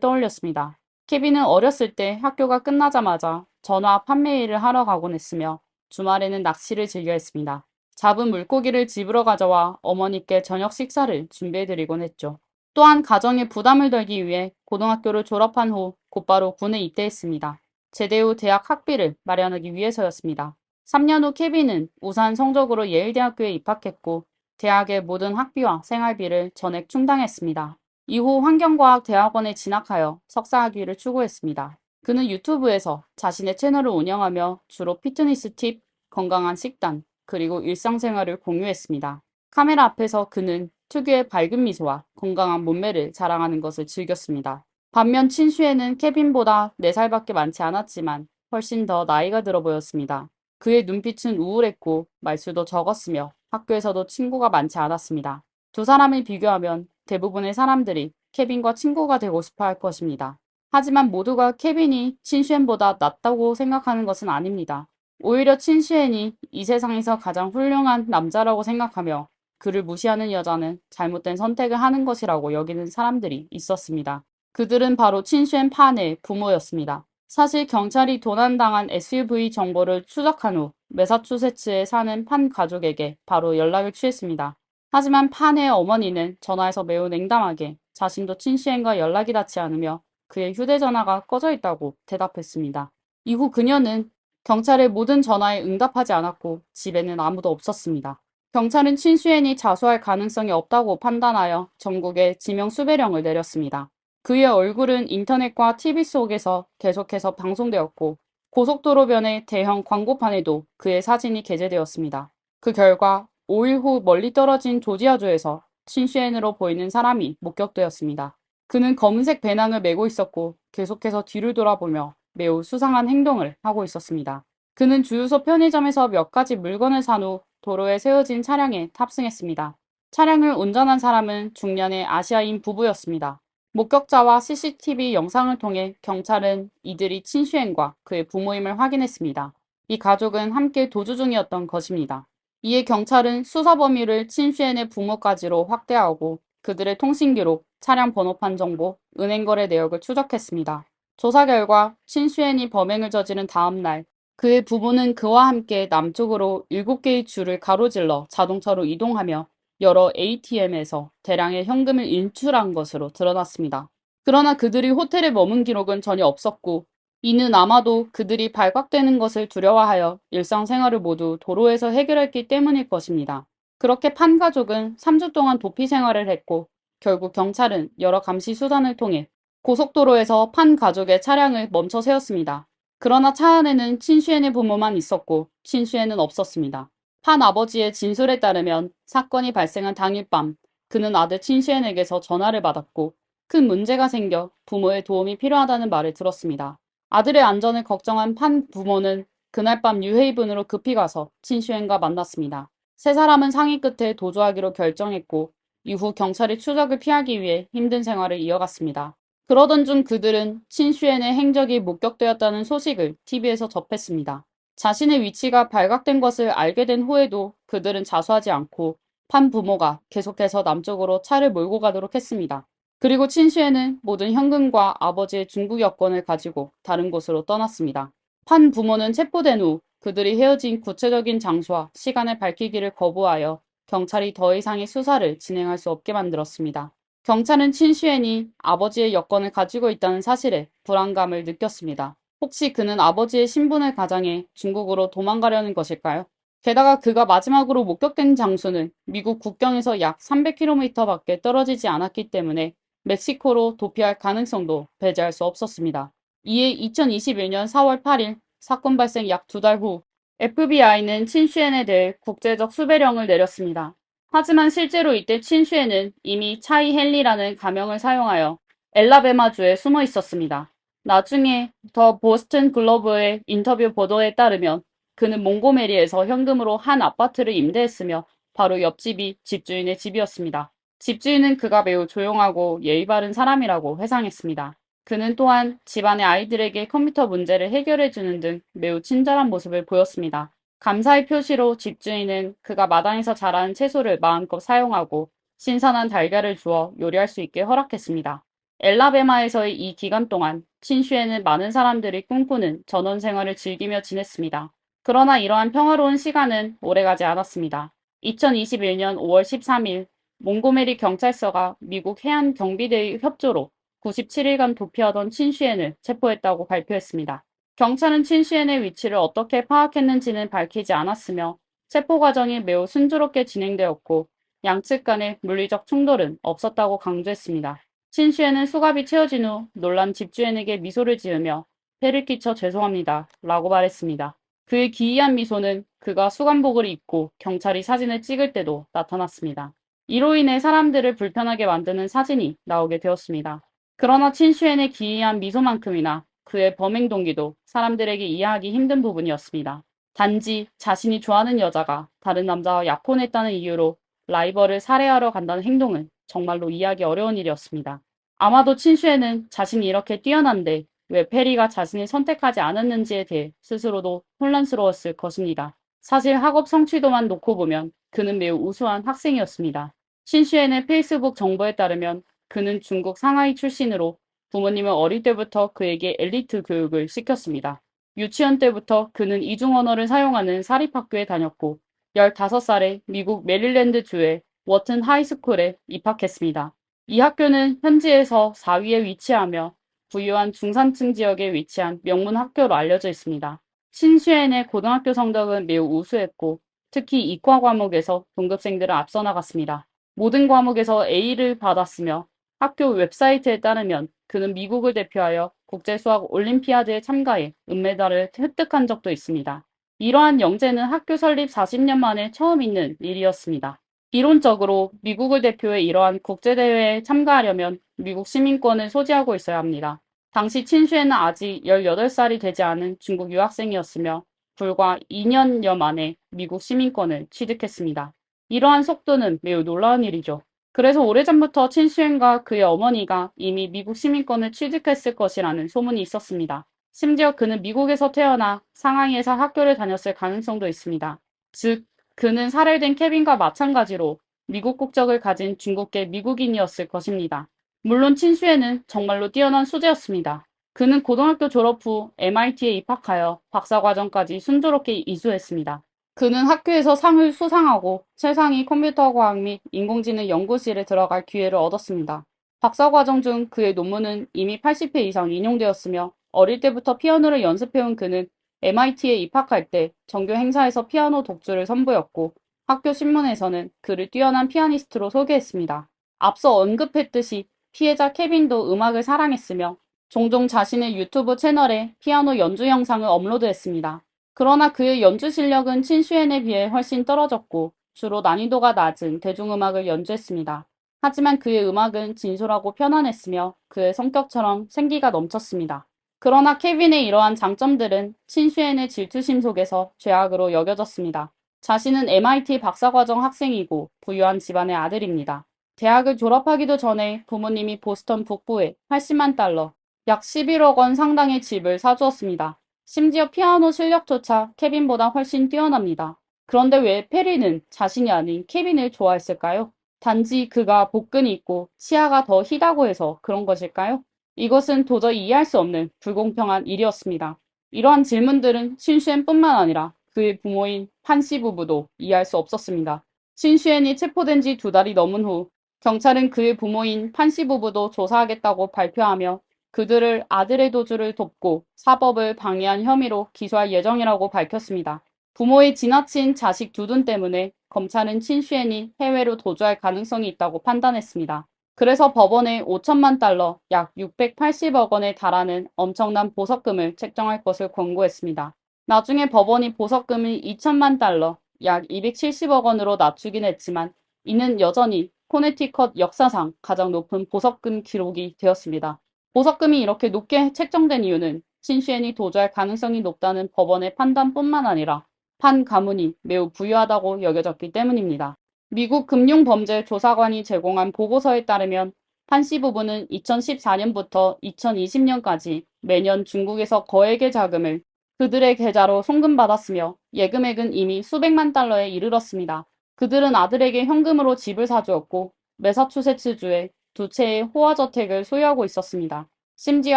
떠올렸습니다. 케빈은 어렸을 때 학교가 끝나자마자 전화 판매 일을 하러 가곤 했으며 주말에는 낚시를 즐겨 했습니다. 잡은 물고기를 집으로 가져와 어머니께 저녁 식사를 준비해드리곤 했죠. 또한 가정에 부담을 덜기 위해 고등학교를 졸업한 후 곧바로 군에 입대했습니다. 제대 후 대학 학비를 마련하기 위해서였습니다. 3년 후 케빈은 우수한 성적으로 예일대학교에 입학했고 대학의 모든 학비와 생활비를 전액 충당했습니다. 이후 환경과학 대학원에 진학하여 석사학위를 추구했습니다. 그는 유튜브에서 자신의 채널을 운영하며 주로 피트니스 팁, 건강한 식단, 그리고 일상생활을 공유했습니다. 카메라 앞에서 그는 특유의 밝은 미소와 건강한 몸매를 자랑하는 것을 즐겼습니다. 반면 친슈에는 케빈보다 4살밖에 많지 않았지만 훨씬 더 나이가 들어 보였습니다. 그의 눈빛은 우울했고 말수도 적었으며 학교에서도 친구가 많지 않았습니다. 두 사람을 비교하면 대부분의 사람들이 케빈과 친구가 되고 싶어 할 것입니다. 하지만 모두가 케빈이 친슈엔보다 낫다고 생각하는 것은 아닙니다. 오히려 친슈엔이 이 세상에서 가장 훌륭한 남자라고 생각하며 그를 무시하는 여자는 잘못된 선택을 하는 것이라고 여기는 사람들이 있었습니다. 그들은 바로 친슈엔 판의 부모였습니다. 사실 경찰이 도난당한 SUV 정보를 추적한 후 매사추세츠에 사는 판 가족에게 바로 연락을 취했습니다. 하지만 판의 어머니는 전화에서 매우 냉담하게 자신도 친슈엔과 연락이 닿지 않으며 그의 휴대전화가 꺼져 있다고 대답했습니다. 이후 그녀는 경찰의 모든 전화에 응답하지 않았고 집에는 아무도 없었습니다. 경찰은 친슈엔이 자수할 가능성이 없다고 판단하여 전국에 지명 수배령을 내렸습니다. 그의 얼굴은 인터넷과 TV 속에서 계속해서 방송되었고 고속도로변의 대형 광고판에도 그의 사진이 게재되었습니다. 그 결과 5일 후 멀리 떨어진 조지아주에서 친슈엔으로 보이는 사람이 목격되었습니다. 그는 검은색 배낭을 메고 있었고 계속해서 뒤를 돌아보며 매우 수상한 행동을 하고 있었습니다. 그는 주유소 편의점에서 몇 가지 물건을 산 후 도로에 세워진 차량에 탑승했습니다. 차량을 운전한 사람은 중년의 아시아인 부부였습니다. 목격자와 CCTV 영상을 통해 경찰은 이들이 친슈엔과 그의 부모임을 확인했습니다. 이 가족은 함께 도주 중이었던 것입니다. 이에 경찰은 수사 범위를 친슈엔의 부모까지로 확대하고 그들의 통신 기록, 차량 번호판 정보, 은행 거래 내역을 추적했습니다. 조사 결과 친슈엔이 범행을 저지른 다음 날 그의 부부는 그와 함께 남쪽으로 7개의 줄을 가로질러 자동차로 이동하며 여러 ATM에서 대량의 현금을 인출한 것으로 드러났습니다. 그러나 그들이 호텔에 머문 기록은 전혀 없었고 이는 아마도 그들이 발각되는 것을 두려워하여 일상생활을 모두 도로에서 해결했기 때문일 것입니다. 그렇게 판 가족은 3주 동안 도피 생활을 했고 결국 경찰은 여러 감시 수단을 통해 고속도로에서 판 가족의 차량을 멈춰 세웠습니다. 그러나 차 안에는 친슈엔의 부모만 있었고 친슈엔은 없었습니다. 판 아버지의 진술에 따르면 사건이 발생한 당일 밤 그는 아들 친슈엔에게서 전화를 받았고 큰 문제가 생겨 부모의 도움이 필요하다는 말을 들었습니다. 아들의 안전을 걱정한 판 부모는 그날 밤 뉴헤이븐으로 급히 가서 친슈엔과 만났습니다. 세 사람은 상의 끝에 도주하기로 결정했고 이후 경찰이 추적을 피하기 위해 힘든 생활을 이어갔습니다. 그러던 중 그들은 친슈엔의 행적이 목격되었다는 소식을 TV에서 접했습니다. 자신의 위치가 발각된 것을 알게 된 후에도 그들은 자수하지 않고 판 부모가 계속해서 남쪽으로 차를 몰고 가도록 했습니다. 그리고 친슈엔은 모든 현금과 아버지의 중국 여권을 가지고 다른 곳으로 떠났습니다. 판 부모는 체포된 후 그들이 헤어진 구체적인 장소와 시간을 밝히기를 거부하여 경찰이 더 이상의 수사를 진행할 수 없게 만들었습니다. 경찰은 친슈엔이 아버지의 여권을 가지고 있다는 사실에 불안감을 느꼈습니다. 혹시 그는 아버지의 신분을 가장해 중국으로 도망가려는 것일까요? 게다가 그가 마지막으로 목격된 장소는 미국 국경에서 약 300km 밖에 떨어지지 않았기 때문에 멕시코로 도피할 가능성도 배제할 수 없었습니다. 이에 2021년 4월 8일 사건 발생 약 2달 후 FBI는 친슈엔에 대해 국제적 수배령을 내렸습니다. 하지만 실제로 이때 친슈엔은 이미 차이 헨리라는 가명을 사용하여 엘라베마주에 숨어 있었습니다. 나중에 더 보스턴 글로브의 인터뷰 보도에 따르면 그는 몽고메리에서 현금으로 한 아파트를 임대했으며 바로 옆집이 집주인의 집이었습니다. 집주인은 그가 매우 조용하고 예의 바른 사람이라고 회상했습니다. 그는 또한 집안의 아이들에게 컴퓨터 문제를 해결해주는 등 매우 친절한 모습을 보였습니다. 감사의 표시로 집주인은 그가 마당에서 자라는 채소를 마음껏 사용하고 신선한 달걀을 주어 요리할 수 있게 허락했습니다. 엘라베마에서의 이 기간 동안 친슈에는 많은 사람들이 꿈꾸는 전원 생활을 즐기며 지냈습니다. 그러나 이러한 평화로운 시간은 오래가지 않았습니다. 2021년 5월 13일 몽고메리 경찰서가 미국 해안 경비대의 협조로 97일간 도피하던 친슈엔을 체포했다고 발표했습니다. 경찰은 친슈엔의 위치를 어떻게 파악했는지는 밝히지 않았으며 체포 과정이 매우 순조롭게 진행되었고 양측 간의 물리적 충돌은 없었다고 강조했습니다. 친슈엔은 수갑이 채워진 후 놀란 집주인에게 미소를 지으며 폐를 끼쳐 죄송합니다 라고 말했습니다. 그의 기이한 미소는 그가 수감복을 입고 경찰이 사진을 찍을 때도 나타났습니다. 이로 인해 사람들을 불편하게 만드는 사진이 나오게 되었습니다. 그러나 친슈엔의 기이한 미소만큼이나 그의 범행 동기도 사람들에게 이해하기 힘든 부분이었습니다. 단지 자신이 좋아하는 여자가 다른 남자와 약혼했다는 이유로 라이벌을 살해하러 간다는 행동은 정말로 이해하기 어려운 일이었습니다. 아마도 친슈에는 자신이 이렇게 뛰어난데 왜 페리가 자신을 선택하지 않았는지에 대해 스스로도 혼란스러웠을 것입니다. 사실 학업 성취도만 놓고 보면 그는 매우 우수한 학생이었습니다. 친슈엔의 페이스북 정보에 따르면 그는 중국 상하이 출신으로 부모님은 어릴 때부터 그에게 엘리트 교육을 시켰습니다. 유치원 때부터 그는 이중 언어를 사용하는 사립학교에 다녔고 15살에 미국 메릴랜드 주의 워튼 하이스쿨에 입학했습니다. 이 학교는 현지에서 4위에 위치하며 부유한 중산층 지역에 위치한 명문 학교로 알려져 있습니다. 신슈엔의 고등학교 성적은 매우 우수했고 특히 이과 과목에서 동급생들을 앞서 나갔습니다. 모든 과목에서 A를 받았으며 학교 웹사이트에 따르면 그는 미국을 대표하여 국제수학 올림피아드에 참가해 은메달을 획득한 적도 있습니다. 이러한 영재는 학교 설립 40년 만에 처음 있는 일이었습니다. 이론적으로 미국을 대표해 이러한 국제대회에 참가하려면 미국 시민권을 소지하고 있어야 합니다. 당시 친슈에는 아직 18살이 되지 않은 중국 유학생이었으며 불과 2년여 만에 미국 시민권을 취득했습니다. 이러한 속도는 매우 놀라운 일이죠. 그래서 오래전부터 친슈엔과 그의 어머니가 이미 미국 시민권을 취득했을 것이라는 소문이 있었습니다. 심지어 그는 미국에서 태어나 상하이에서 학교를 다녔을 가능성도 있습니다. 즉, 그는 살해된 케빈과 마찬가지로 미국 국적을 가진 중국계 미국인이었을 것입니다. 물론 친슈에는 정말로 뛰어난 수재였습니다. 그는 고등학교 졸업 후 MIT에 입학하여 박사과정까지 순조롭게 이수했습니다. 그는 학교에서 상을 수상하고 최상위 컴퓨터과학 및 인공지능 연구실에 들어갈 기회를 얻었습니다. 박사과정 중 그의 논문은 이미 80회 이상 인용되었으며 어릴 때부터 피아노를 연습해온 그는 MIT에 입학할 때 정규 행사에서 피아노 독주를 선보였고 학교 신문에서는 그를 뛰어난 피아니스트로 소개했습니다. 앞서 언급했듯이 피해자 케빈도 음악을 사랑했으며 종종 자신의 유튜브 채널에 피아노 연주 영상을 업로드했습니다. 그러나 그의 연주 실력은 친슈엔에 비해 훨씬 떨어졌고 주로 난이도가 낮은 대중음악을 연주했습니다. 하지만 그의 음악은 진솔하고 편안했으며 그의 성격처럼 생기가 넘쳤습니다. 그러나 케빈의 이러한 장점들은 친슈엔의 질투심 속에서 죄악으로 여겨졌습니다. 자신은 MIT 박사과정 학생이고 부유한 집안의 아들입니다. 대학을 졸업하기도 전에 부모님이 보스턴 북부에 80만 달러, 약 11억 원 상당의 집을 사주었습니다. 심지어 피아노 실력조차 케빈보다 훨씬 뛰어납니다. 그런데 왜 페리는 자신이 아닌 케빈을 좋아했을까요? 단지 그가 복근이 있고 치아가 더 희다고 해서 그런 것일까요? 이것은 도저히 이해할 수 없는 불공평한 일이었습니다. 이러한 질문들은 신슈엔뿐만 아니라 그의 부모인 판씨 부부도 이해할 수 없었습니다. 신슈엔이 체포된 지 2달이 넘은 후 경찰은 그의 부모인 판씨 부부도 조사하겠다고 발표하며 그들을 아들의 도주를 돕고 사법을 방해한 혐의로 기소할 예정이라고 밝혔습니다. 부모의 지나친 자식 두둔 때문에 검찰은 친슈엔이 해외로 도주할 가능성이 있다고 판단했습니다. 그래서 법원에 5천만 달러, 약 680억 원에 달하는 엄청난 보석금을 책정할 것을 권고했습니다. 나중에 법원이 보석금을 2천만 달러, 약 270억 원으로 낮추긴 했지만 이는 여전히 코네티컷 역사상 가장 높은 보석금 기록이 되었습니다. 보석금이 이렇게 높게 책정된 이유는 친슈엔이 도주할 가능성이 높다는 법원의 판단뿐만 아니라 판 가문이 매우 부유하다고 여겨졌기 때문입니다. 미국 금융범죄조사관이 제공한 보고서에 따르면 판씨 부부는 2014년부터 2020년까지 매년 중국에서 거액의 자금을 그들의 계좌로 송금받았으며 예금액은 이미 수백만 달러에 이르렀습니다. 그들은 아들에게 현금으로 집을 사주었고 매사추세츠주에 두 채의 호화저택을 소유하고 있었습니다. 심지어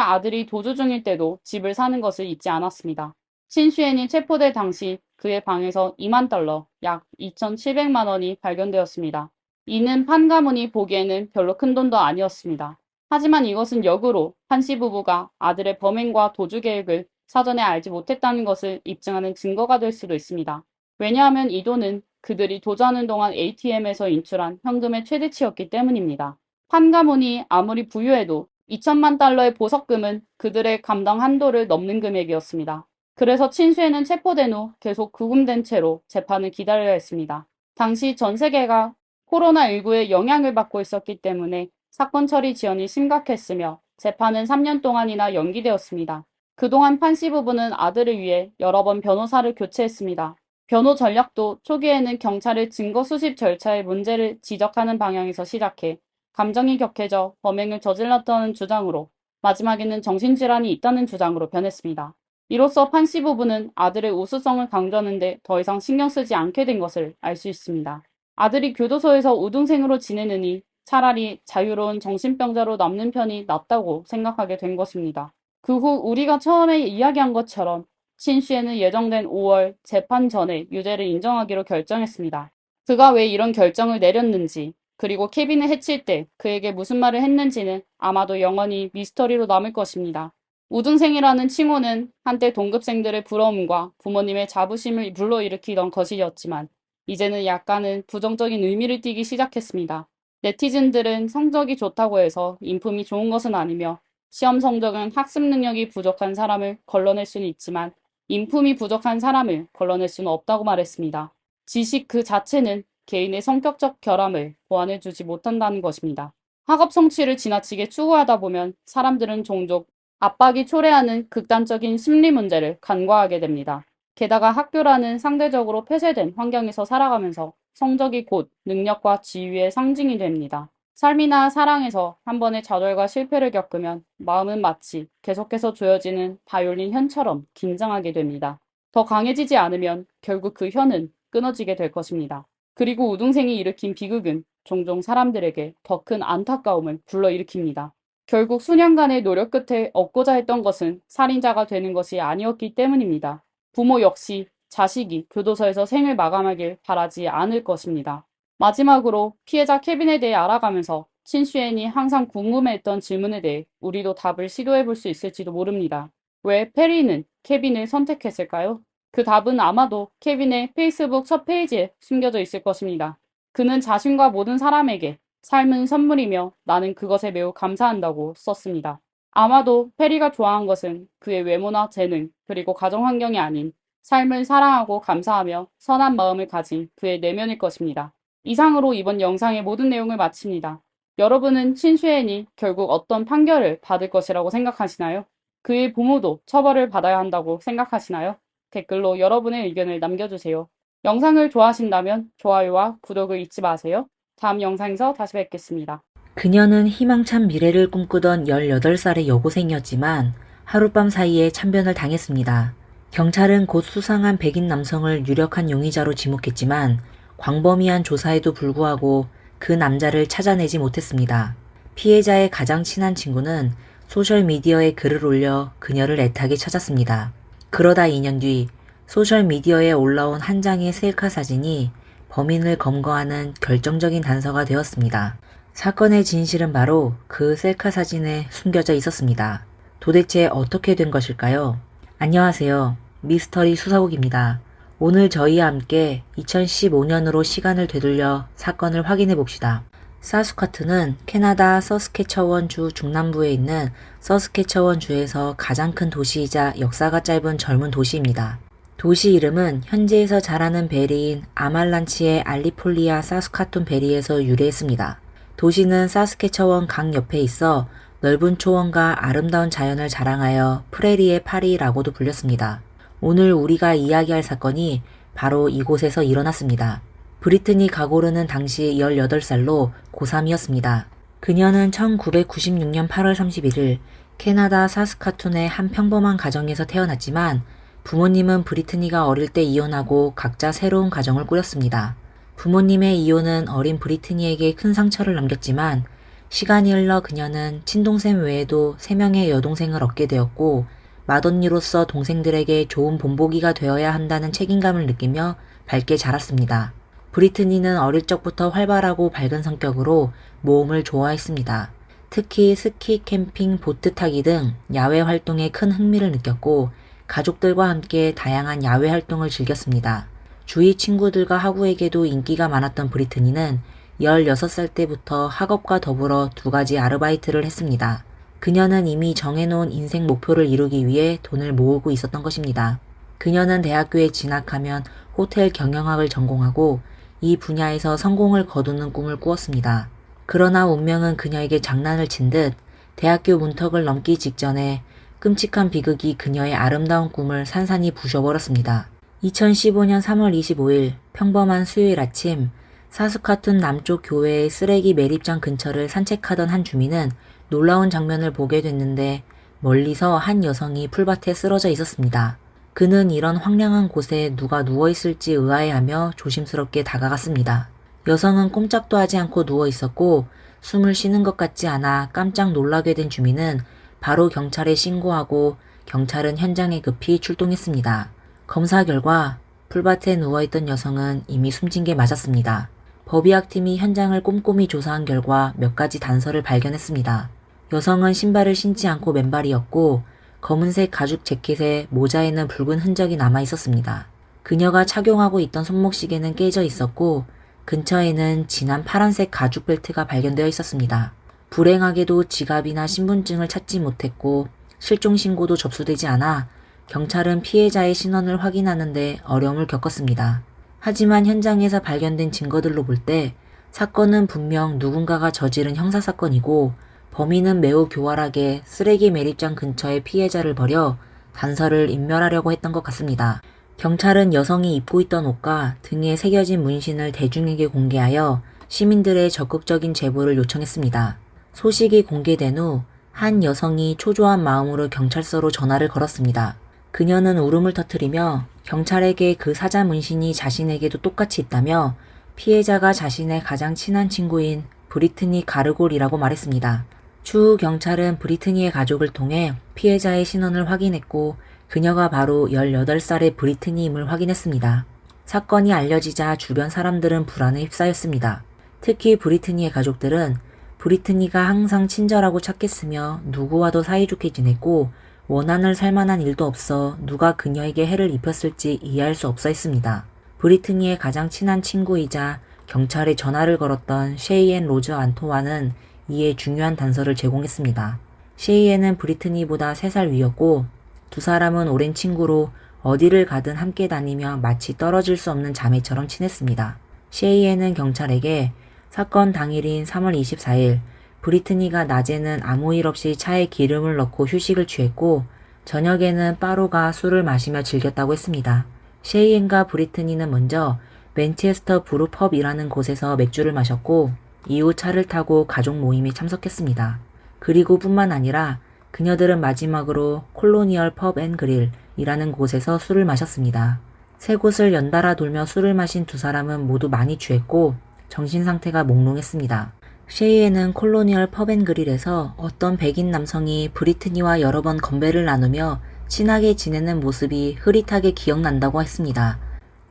아들이 도주 중일 때도 집을 사는 것을 잊지 않았습니다. 신슈엔이 체포될 당시 그의 방에서 2만 달러, 약 2,700만 원이 발견되었습니다. 이는 판 가문이 보기에는 별로 큰 돈도 아니었습니다. 하지만 이것은 역으로 판씨 부부가 아들의 범행과 도주 계획을 사전에 알지 못했다는 것을 입증하는 증거가 될 수도 있습니다. 왜냐하면 이 돈은 그들이 도주하는 동안 ATM에서 인출한 현금의 최대치였기 때문입니다. 판 가문이 아무리 부유해도 2천만 달러의 보석금은 그들의 감당 한도를 넘는 금액이었습니다. 그래서 친수에는 체포된 후 계속 구금된 채로 재판을 기다려야 했습니다. 당시 전 세계가 코로나19의 영향을 받고 있었기 때문에 사건 처리 지연이 심각했으며 재판은 3년 동안이나 연기되었습니다. 그동안 판씨 부부는 아들을 위해 여러 번 변호사를 교체했습니다. 변호 전략도 초기에는 경찰의 증거 수집 절차의 문제를 지적하는 방향에서 시작해 감정이 격해져 범행을 저질렀다는 주장으로 마지막에는 정신질환이 있다는 주장으로 변했습니다. 이로써 판씨 부부는 아들의 우수성을 강조하는데 더 이상 신경 쓰지 않게 된 것을 알 수 있습니다. 아들이 교도소에서 우등생으로 지내느니 차라리 자유로운 정신병자로 남는 편이 낫다고 생각하게 된 것입니다. 그 후 우리가 처음에 이야기한 것처럼 친슈에는 예정된 5월 재판 전에 유죄를 인정하기로 결정했습니다. 그가 왜 이런 결정을 내렸는지 그리고 케빈을 해칠 때 그에게 무슨 말을 했는지는 아마도 영원히 미스터리로 남을 것입니다. 우등생이라는 칭호는 한때 동급생들의 부러움과 부모님의 자부심을 불러일으키던 것이었지만 이제는 약간은 부정적인 의미를 띠기 시작했습니다. 네티즌들은 성적이 좋다고 해서 인품이 좋은 것은 아니며 시험 성적은 학습 능력이 부족한 사람을 걸러낼 수는 있지만 인품이 부족한 사람을 걸러낼 수는 없다고 말했습니다. 지식 그 자체는 개인의 성격적 결함을 보완해주지 못한다는 것입니다. 학업 성취를 지나치게 추구하다 보면 사람들은 종종 압박이 초래하는 극단적인 심리 문제를 간과하게 됩니다. 게다가 학교라는 상대적으로 폐쇄된 환경에서 살아가면서 성적이 곧 능력과 지위의 상징이 됩니다. 삶이나 사랑에서 한 번의 좌절과 실패를 겪으면 마음은 마치 계속해서 조여지는 바이올린 현처럼 긴장하게 됩니다. 더 강해지지 않으면 결국 그 현은 끊어지게 될 것입니다. 그리고 우등생이 일으킨 비극은 종종 사람들에게 더 큰 안타까움을 불러일으킵니다. 결국 수년간의 노력 끝에 얻고자 했던 것은 살인자가 되는 것이 아니었기 때문입니다. 부모 역시 자식이 교도소에서 생을 마감하길 바라지 않을 것입니다. 마지막으로 피해자 케빈에 대해 알아가면서 친슈엔이 항상 궁금해했던 질문에 대해 우리도 답을 시도해볼 수 있을지도 모릅니다. 왜 페리는 케빈을 선택했을까요? 그 답은 아마도 케빈의 페이스북 첫 페이지에 숨겨져 있을 것입니다. 그는 자신과 모든 사람에게 삶은 선물이며 나는 그것에 매우 감사한다고 썼습니다. 아마도 페리가 좋아한 것은 그의 외모나 재능, 그리고 가정 환경이 아닌 삶을 사랑하고 감사하며 선한 마음을 가진 그의 내면일 것입니다. 이상으로 이번 영상의 모든 내용을 마칩니다. 여러분은 친슈엔이 결국 어떤 판결을 받을 것이라고 생각하시나요? 그의 부모도 처벌을 받아야 한다고 생각하시나요? 댓글로 여러분의 의견을 남겨주세요. 영상을 좋아하신다면 좋아요와 구독을 잊지 마세요. 다음 영상에서 다시 뵙겠습니다. 그녀는 희망찬 미래를 꿈꾸던 18살의 여고생이었지만 하룻밤 사이에 참변을 당했습니다. 경찰은 곧 수상한 백인 남성을 유력한 용의자로 지목했지만 광범위한 조사에도 불구하고 그 남자를 찾아내지 못했습니다. 피해자의 가장 친한 친구는 소셜미디어에 글을 올려 그녀를 애타게 찾았습니다. 그러다 2년 뒤 소셜미디어에 올라온 한 장의 셀카 사진이 범인을 검거하는 결정적인 단서가 되었습니다. 사건의 진실은 바로 그 셀카 사진에 숨겨져 있었습니다. 도대체 어떻게 된 것일까요? 안녕하세요. 미스터리 수사국입니다. 오늘 저희와 함께 2015년으로 시간을 되돌려 사건을 확인해 봅시다. 사스카툰은 캐나다 서스케처원주 중남부에 있는 서스케처원주에서 가장 큰 도시이자 역사가 짧은 젊은 도시입니다. 도시 이름은 현지에서 자라는 베리인 아말란치의 알리폴리아 사스카툰 베리에서 유래했습니다. 도시는 사스케처원 강 옆에 있어 넓은 초원과 아름다운 자연을 자랑하여 프레리의 파리라고도 불렸습니다. 오늘 우리가 이야기할 사건이 바로 이곳에서 일어났습니다. 브리트니 가고르는 당시 18살로 고3이었습니다. 그녀는 1996년 8월 31일 캐나다 사스카툰의 한 평범한 가정에서 태어났지만 부모님은 브리트니가 어릴 때 이혼하고 각자 새로운 가정을 꾸렸습니다. 부모님의 이혼은 어린 브리트니에게 큰 상처를 남겼지만 시간이 흘러 그녀는 친동생 외에도 3명의 여동생을 얻게 되었고 맏언니로서 동생들에게 좋은 본보기가 되어야 한다는 책임감을 느끼며 밝게 자랐습니다. 브리트니는 어릴 적부터 활발하고 밝은 성격으로 모험을 좋아했습니다. 특히 스키, 캠핑, 보트 타기 등 야외 활동에 큰 흥미를 느꼈고 가족들과 함께 다양한 야외 활동을 즐겼습니다. 주위 친구들과 하구에게도 인기가 많았던 브리트니는 16살 때부터 학업과 더불어 2가지 아르바이트를 했습니다. 그녀는 이미 정해놓은 인생 목표를 이루기 위해 돈을 모으고 있었던 것입니다. 그녀는 대학교에 진학하면 호텔 경영학을 전공하고 이 분야에서 성공을 거두는 꿈을 꾸었습니다. 그러나 운명은 그녀에게 장난을 친 듯 대학교 문턱을 넘기 직전에 끔찍한 비극이 그녀의 아름다운 꿈을 산산이 부셔버렸습니다. 2015년 3월 25일 평범한 수요일 아침 사스카툰 남쪽 교회의 쓰레기 매립장 근처를 산책하던 한 주민은 놀라운 장면을 보게 됐는데 멀리서 한 여성이 풀밭에 쓰러져 있었습니다. 그는 이런 황량한 곳에 누가 누워있을지 의아해하며 조심스럽게 다가갔습니다. 여성은 꼼짝도 하지 않고 누워 있었고 숨을 쉬는 것 같지 않아 깜짝 놀라게 된 주민은 바로 경찰에 신고하고 경찰은 현장에 급히 출동했습니다. 검사 결과 풀밭에 누워있던 여성은 이미 숨진 게 맞았습니다. 법의학팀이 현장을 꼼꼼히 조사한 결과 몇 가지 단서를 발견했습니다. 여성은 신발을 신지 않고 맨발이었고 검은색 가죽 재킷에 모자에는 붉은 흔적이 남아 있었습니다. 그녀가 착용하고 있던 손목시계는 깨져 있었고 근처에는 진한 파란색 가죽 벨트가 발견되어 있었습니다. 불행하게도 지갑이나 신분증을 찾지 못했고 실종 신고도 접수되지 않아 경찰은 피해자의 신원을 확인하는데 어려움을 겪었습니다. 하지만 현장에서 발견된 증거들로 볼 때 사건은 분명 누군가가 저지른 형사사건이고 범인은 매우 교활하게 쓰레기 매립장 근처에 피해자를 버려 단서를 인멸하려고 했던 것 같습니다. 경찰은 여성이 입고 있던 옷과 등에 새겨진 문신을 대중에게 공개하여 시민들의 적극적인 제보를 요청했습니다. 소식이 공개된 후 한 여성이 초조한 마음으로 경찰서로 전화를 걸었습니다. 그녀는 울음을 터뜨리며 경찰에게 그 사자 문신이 자신에게도 똑같이 있다며 피해자가 자신의 가장 친한 친구인 브리트니 가르골이라고 말했습니다. 추후 경찰은 브리트니의 가족을 통해 피해자의 신원을 확인했고 그녀가 바로 18살의 브리트니임을 확인했습니다. 사건이 알려지자 주변 사람들은 불안에 휩싸였습니다. 특히 브리트니의 가족들은 브리트니가 항상 친절하고 착했으며 누구와도 사이좋게 지냈고 원한을 살 만한 일도 없어 누가 그녀에게 해를 입혔을지 이해할 수 없어 했습니다. 브리트니의 가장 친한 친구이자 경찰에 전화를 걸었던 셰이앤 로즈 안토와는 이에 중요한 단서를 제공했습니다. 셰이앤은 브리트니보다 3살 위였고 두 사람은 오랜 친구로 어디를 가든 함께 다니며 마치 떨어질 수 없는 자매처럼 친했습니다. 셰이앤은 경찰에게 사건 당일인 3월 24일 브리트니가 낮에는 아무 일 없이 차에 기름을 넣고 휴식을 취했고 저녁에는 바로가 술을 마시며 즐겼다고 했습니다. 셰이앤과 브리트니는 먼저 맨체스터 브루 펍이라는 곳에서 맥주를 마셨고 이후 차를 타고 가족 모임에 참석했습니다. 그리고 뿐만 아니라 그녀들은 마지막으로 콜로니얼 펍 앤 그릴이라는 곳에서 술을 마셨습니다. 3곳을 연달아 돌며 술을 마신 두 사람은 모두 많이 취했고 정신 상태가 몽롱했습니다. 셰이앤은 콜로니얼 펍 앤 그릴에서 어떤 백인 남성이 브리트니와 여러 번 건배를 나누며 친하게 지내는 모습이 흐릿하게 기억난다고 했습니다.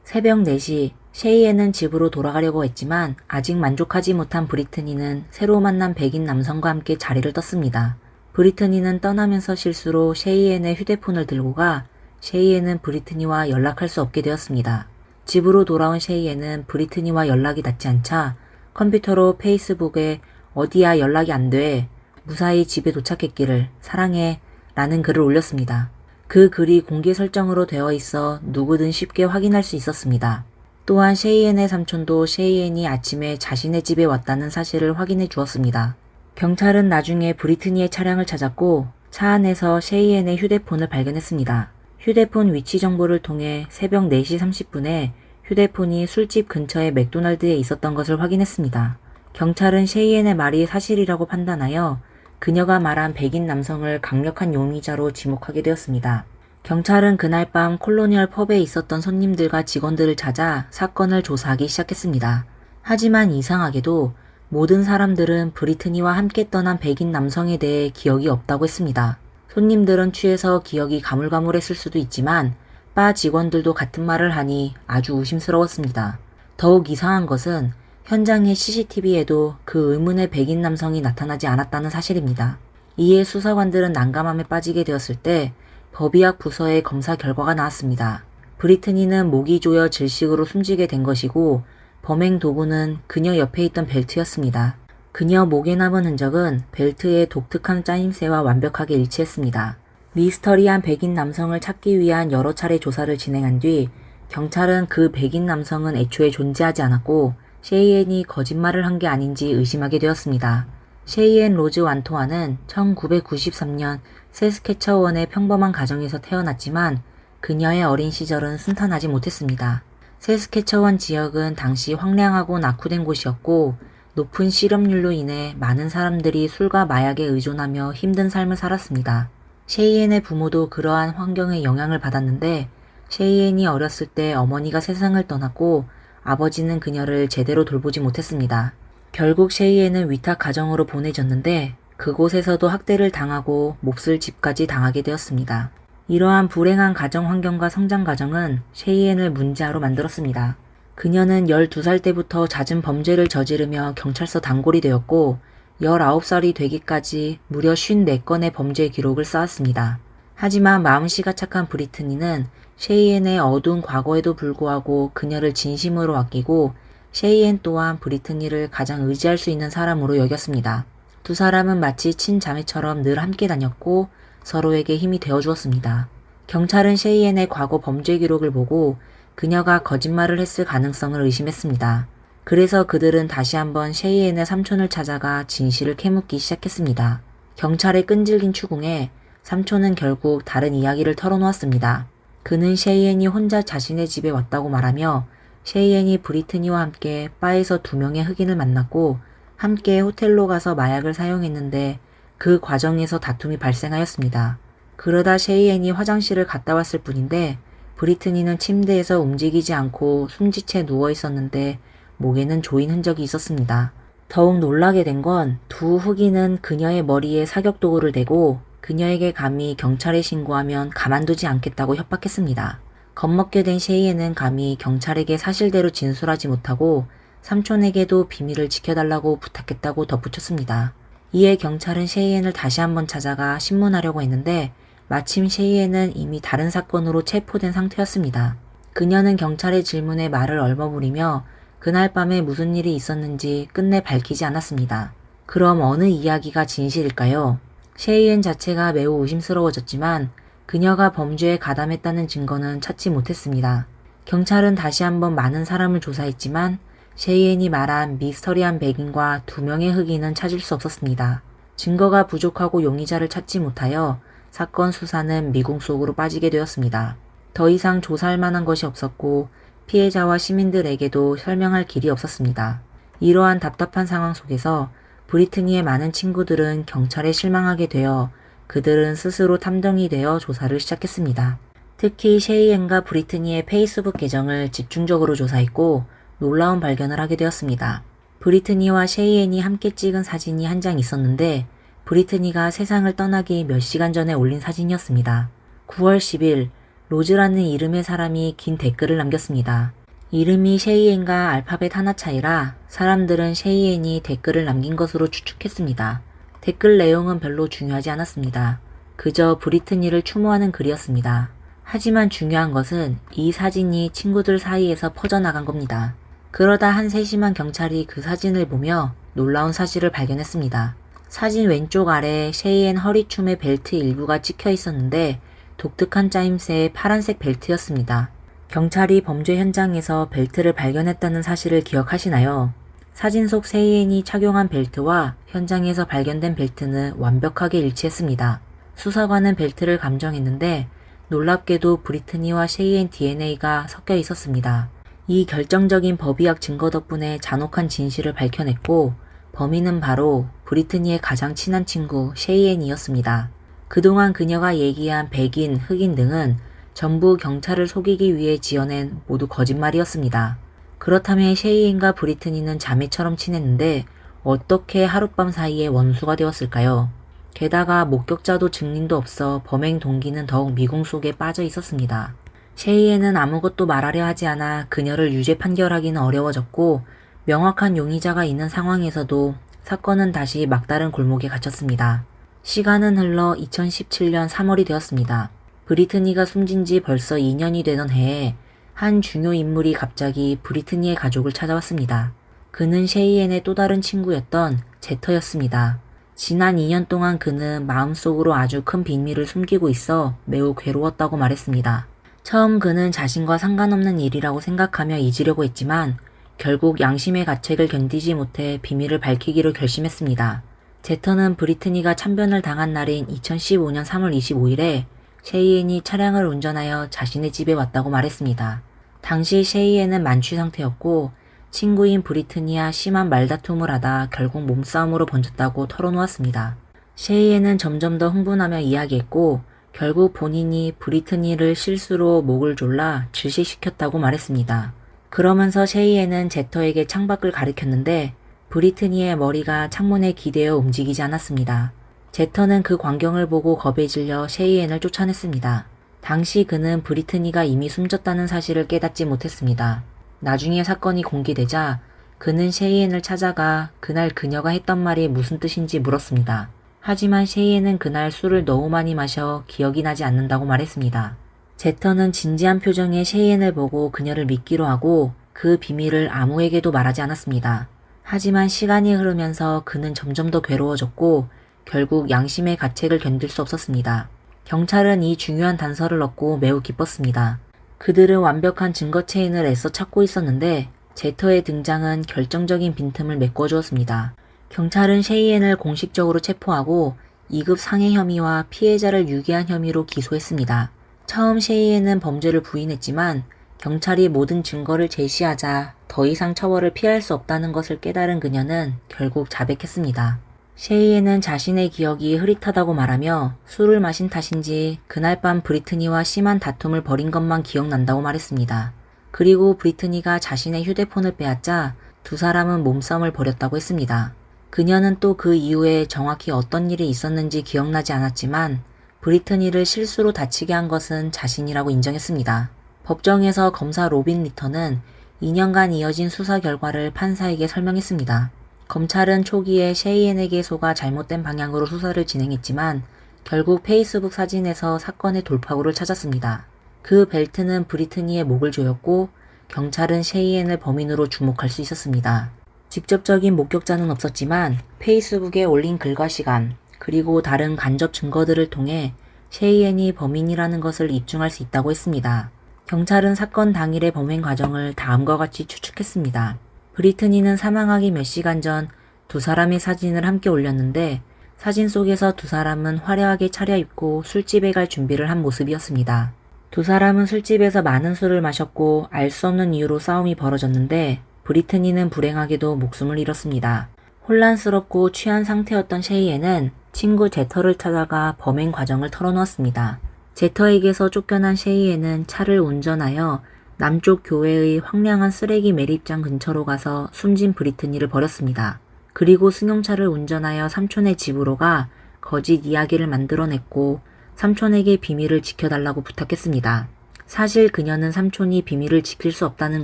새벽 4시 셰이앤은 집으로 돌아가려고 했지만 아직 만족하지 못한 브리트니는 새로 만난 백인 남성과 함께 자리를 떴습니다. 브리트니는 떠나면서 실수로 셰이앤의 휴대폰을 들고 가 셰이앤은 브리트니와 연락할 수 없게 되었습니다. 집으로 돌아온 셰이앤은 브리트니와 연락이 닿지 않자 컴퓨터로 페이스북에 어디야 연락이 안 돼. 무사히 집에 도착했기를 사랑해 라는 글을 올렸습니다. 그 글이 공개 설정으로 되어 있어 누구든 쉽게 확인할 수 있었습니다. 또한 셰이앤의 삼촌도 셰이앤이 아침에 자신의 집에 왔다는 사실을 확인해 주었습니다. 경찰은 나중에 브리트니의 차량을 찾았고 차 안에서 셰이앤의 휴대폰을 발견했습니다. 휴대폰 위치 정보를 통해 새벽 4시 30분에 휴대폰이 술집 근처의 맥도날드에 있었던 것을 확인했습니다. 경찰은 셰이앤의 말이 사실이라고 판단하여 그녀가 말한 백인 남성을 강력한 용의자로 지목하게 되었습니다. 경찰은 그날 밤 콜로니얼 펍에 있었던 손님들과 직원들을 찾아 사건을 조사하기 시작했습니다. 하지만 이상하게도 모든 사람들은 브리트니와 함께 떠난 백인 남성에 대해 기억이 없다고 했습니다. 손님들은 취해서 기억이 가물가물했을 수도 있지만 바 직원들도 같은 말을 하니 아주 의심스러웠습니다. 더욱 이상한 것은 현장의 CCTV에도 그 의문의 백인 남성이 나타나지 않았다는 사실입니다. 이에 수사관들은 난감함에 빠지게 되었을 때 법의학 부서의 검사 결과가 나왔습니다. 브리트니는 목이 조여 질식으로 숨지게 된 것이고 범행 도구는 그녀 옆에 있던 벨트였습니다. 그녀 목에 남은 흔적은 벨트의 독특한 짜임새와 완벽하게 일치했습니다. 미스터리한 백인 남성을 찾기 위한 여러 차례 조사를 진행한 뒤 경찰은 그 백인 남성은 애초에 존재하지 않았고 셰이엔이 거짓말을 한 게 아닌지 의심하게 되었습니다. 셰이엔 로즈 완토아는 1993년 세스케처원의 평범한 가정에서 태어났지만 그녀의 어린 시절은 순탄하지 못했습니다. 세스케처원 지역은 당시 황량하고 낙후된 곳이었고 높은 실업률로 인해 많은 사람들이 술과 마약에 의존하며 힘든 삶을 살았습니다. 셰이엔의 부모도 그러한 환경에 영향을 받았는데 셰이엔이 어렸을 때 어머니가 세상을 떠났고 아버지는 그녀를 제대로 돌보지 못했습니다. 결국 셰이엔은 위탁 가정으로 보내졌는데 그곳에서도 학대를 당하고 몹쓸 집까지 당하게 되었습니다. 이러한 불행한 가정 환경과 성장 과정은 셰이엔을 문제아로 만들었습니다. 그녀는 12살 때부터 잦은 범죄를 저지르며 경찰서 단골이 되었고 19살이 되기까지 무려 54건의 범죄 기록을 쌓았습니다. 하지만 마음씨가 착한 브리트니는 셰이엔의 어두운 과거에도 불구하고 그녀를 진심으로 아끼고 셰이엔 또한 브리트니를 가장 의지할 수 있는 사람으로 여겼습니다. 두 사람은 마치 친자매처럼 늘 함께 다녔고 서로에게 힘이 되어주었습니다. 경찰은 셰이엔의 과거 범죄 기록을 보고 그녀가 거짓말을 했을 가능성을 의심했습니다. 그래서 그들은 다시 한번 셰이엔의 삼촌을 찾아가 진실을 캐묻기 시작했습니다. 경찰의 끈질긴 추궁에 삼촌은 결국 다른 이야기를 털어놓았습니다. 그는 셰이엔이 혼자 자신의 집에 왔다고 말하며 셰이엔이 브리트니와 함께 바에서 2명의 흑인을 만났고 함께 호텔로 가서 마약을 사용했는데 그 과정에서 다툼이 발생하였습니다. 그러다 셰이엔이 화장실을 갔다 왔을 뿐인데 브리트니는 침대에서 움직이지 않고 숨진 채 누워 있었는데 목에는 조인 흔적이 있었습니다. 더욱 놀라게 된 건 두 흑인은 그녀의 머리에 사격 도구를 대고 그녀에게 감히 경찰에 신고하면 가만두지 않겠다고 협박했습니다. 겁먹게 된 셰이엔은 감히 경찰에게 사실대로 진술하지 못하고 삼촌에게도 비밀을 지켜달라고 부탁했다고 덧붙였습니다. 이에 경찰은 셰이엔을 다시 한번 찾아가 신문하려고 했는데 마침 셰이엔은 이미 다른 사건으로 체포된 상태였습니다. 그녀는 경찰의 질문에 말을 얼버무리며 그날 밤에 무슨 일이 있었는지 끝내 밝히지 않았습니다. 그럼 어느 이야기가 진실일까요? 셰이엔 자체가 매우 의심스러워졌지만 그녀가 범죄에 가담했다는 증거는 찾지 못했습니다. 경찰은 다시 한번 많은 사람을 조사했지만 셰이엔이 말한 미스터리한 백인과 2명의 흑인은 찾을 수 없었습니다. 증거가 부족하고 용의자를 찾지 못하여 사건 수사는 미궁 속으로 빠지게 되었습니다. 더 이상 조사할 만한 것이 없었고 피해자와 시민들에게도 설명할 길이 없었습니다. 이러한 답답한 상황 속에서 브리트니의 많은 친구들은 경찰에 실망하게 되어 그들은 스스로 탐정이 되어 조사를 시작했습니다. 특히 셰이엔과 브리트니의 페이스북 계정을 집중적으로 조사했고 놀라운 발견을 하게 되었습니다. 브리트니와 셰이엔이 함께 찍은 사진이 한 장 있었는데 브리트니가 세상을 떠나기 몇 시간 전에 올린 사진이었습니다. 9월 10일 로즈라는 이름의 사람이 긴 댓글을 남겼습니다. 이름이 셰이엔과 알파벳 하나 차이라 사람들은 셰이엔이 댓글을 남긴 것으로 추측했습니다. 댓글 내용은 별로 중요하지 않았습니다. 그저 브리트니를 추모하는 글이었습니다. 하지만 중요한 것은 이 사진이 친구들 사이에서 퍼져나간 겁니다. 그러다 한 세심한 경찰이 그 사진을 보며 놀라운 사실을 발견했습니다. 사진 왼쪽 아래 셰이엔 허리춤의 벨트 일부가 찍혀 있었는데 독특한 짜임새의 파란색 벨트였습니다. 경찰이 범죄 현장에서 벨트를 발견했다는 사실을 기억하시나요? 사진 속 셰이엔이 착용한 벨트와 현장에서 발견된 벨트는 완벽하게 일치했습니다. 수사관은 벨트를 감정했는데 놀랍게도 브리트니와 셰이엔 DNA가 섞여 있었습니다. 이 결정적인 법의학 증거 덕분에 잔혹한 진실을 밝혀냈고 범인은 바로 브리트니의 가장 친한 친구 셰이엔이었습니다. 그동안 그녀가 얘기한 백인, 흑인 등은 전부 경찰을 속이기 위해 지어낸 모두 거짓말이었습니다. 그렇다면 셰이엔과 브리트니는 자매처럼 친했는데 어떻게 하룻밤 사이에 원수가 되었을까요? 게다가 목격자도 증인도 없어 범행 동기는 더욱 미궁 속에 빠져 있었습니다. 셰이엔은 아무것도 말하려 하지 않아 그녀를 유죄 판결하기는 어려워졌고 명확한 용의자가 있는 상황에서도 사건은 다시 막다른 골목에 갇혔습니다. 시간은 흘러 2017년 3월이 되었습니다. 브리트니가 숨진 지 벌써 2년이 되던 해에 한 중요 인물이 갑자기 브리트니의 가족을 찾아왔습니다. 그는 셰이엔의 또 다른 친구였던 제터였습니다. 지난 2년 동안 그는 마음속으로 아주 큰 비밀을 숨기고 있어 매우 괴로웠다고 말했습니다. 처음 그는 자신과 상관없는 일이라고 생각하며 잊으려고 했지만 결국 양심의 가책을 견디지 못해 비밀을 밝히기로 결심했습니다. 제터는 브리트니가 참변을 당한 날인 2015년 3월 25일에 셰이엔이 차량을 운전하여 자신의 집에 왔다고 말했습니다. 당시 셰이엔은 만취 상태였고 친구인 브리트니와 심한 말다툼을 하다 결국 몸싸움으로 번졌다고 털어놓았습니다. 셰이엔은 점점 더 흥분하며 이야기했고 결국 본인이 브리트니를 실수로 목을 졸라 질식시켰다고 말했습니다. 그러면서 셰이엔은 제터에게 창밖을 가리켰는데 브리트니의 머리가 창문에 기대어 움직이지 않았습니다. 제터는 그 광경을 보고 겁에 질려 셰이엔을 쫓아냈습니다. 당시 그는 브리트니가 이미 숨졌다는 사실을 깨닫지 못했습니다. 나중에 사건이 공개되자 그는 셰이엔을 찾아가 그날 그녀가 했던 말이 무슨 뜻인지 물었습니다. 하지만 셰이엔은 그날 술을 너무 많이 마셔 기억이 나지 않는다고 말했습니다. 제터는 진지한 표정의 셰이엔을 보고 그녀를 믿기로 하고 그 비밀을 아무에게도 말하지 않았습니다. 하지만 시간이 흐르면서 그는 점점 더 괴로워졌고 결국 양심의 가책을 견딜 수 없었습니다. 경찰은 이 중요한 단서를 얻고 매우 기뻤습니다. 그들은 완벽한 증거 체인을 애써 찾고 있었는데 제터의 등장은 결정적인 빈틈을 메꿔주었습니다. 경찰은 셰이엔을 공식적으로 체포하고 2급 상해 혐의와 피해자를 유기한 혐의로 기소했습니다. 처음 셰이엔은 범죄를 부인했지만 경찰이 모든 증거를 제시하자 더 이상 처벌을 피할 수 없다는 것을 깨달은 그녀는 결국 자백했습니다. 셰이엔은 자신의 기억이 흐릿하다고 말하며 술을 마신 탓인지 그날 밤 브리트니와 심한 다툼을 벌인 것만 기억난다고 말했습니다. 그리고 브리트니가 자신의 휴대폰을 빼앗자 두 사람은 몸싸움을 벌였다고 했습니다. 그녀는 또 그 이후에 정확히 어떤 일이 있었는지 기억나지 않았지만 브리트니를 실수로 다치게 한 것은 자신이라고 인정했습니다. 법정에서 검사 로빈 리터는 2년간 이어진 수사 결과를 판사에게 설명했습니다. 검찰은 초기에 셰이엔에게 속아 잘못된 방향으로 수사를 진행했지만 결국 페이스북 사진에서 사건의 돌파구를 찾았습니다. 그 벨트는 브리트니의 목을 조였고 경찰은 셰이엔을 범인으로 주목할 수 있었습니다. 직접적인 목격자는 없었지만 페이스북에 올린 글과 시간 그리고 다른 간접 증거들을 통해 셰이엔이 범인이라는 것을 입증할 수 있다고 했습니다. 경찰은 사건 당일의 범행 과정을 다음과 같이 추측했습니다. 브리트니는 사망하기 몇 시간 전 두 사람의 사진을 함께 올렸는데 사진 속에서 두 사람은 화려하게 차려입고 술집에 갈 준비를 한 모습이었습니다. 두 사람은 술집에서 많은 술을 마셨고 알 수 없는 이유로 싸움이 벌어졌는데 브리트니는 불행하게도 목숨을 잃었습니다. 혼란스럽고 취한 상태였던 셰이엔은 친구 제터를 찾아가 범행 과정을 털어놓았습니다. 제터에게서 쫓겨난 셰이엔은 차를 운전하여 남쪽 교회의 황량한 쓰레기 매립장 근처로 가서 숨진 브리트니를 버렸습니다. 그리고 승용차를 운전하여 삼촌의 집으로 가 거짓 이야기를 만들어냈고 삼촌에게 비밀을 지켜달라고 부탁했습니다. 사실 그녀는 삼촌이 비밀을 지킬 수 없다는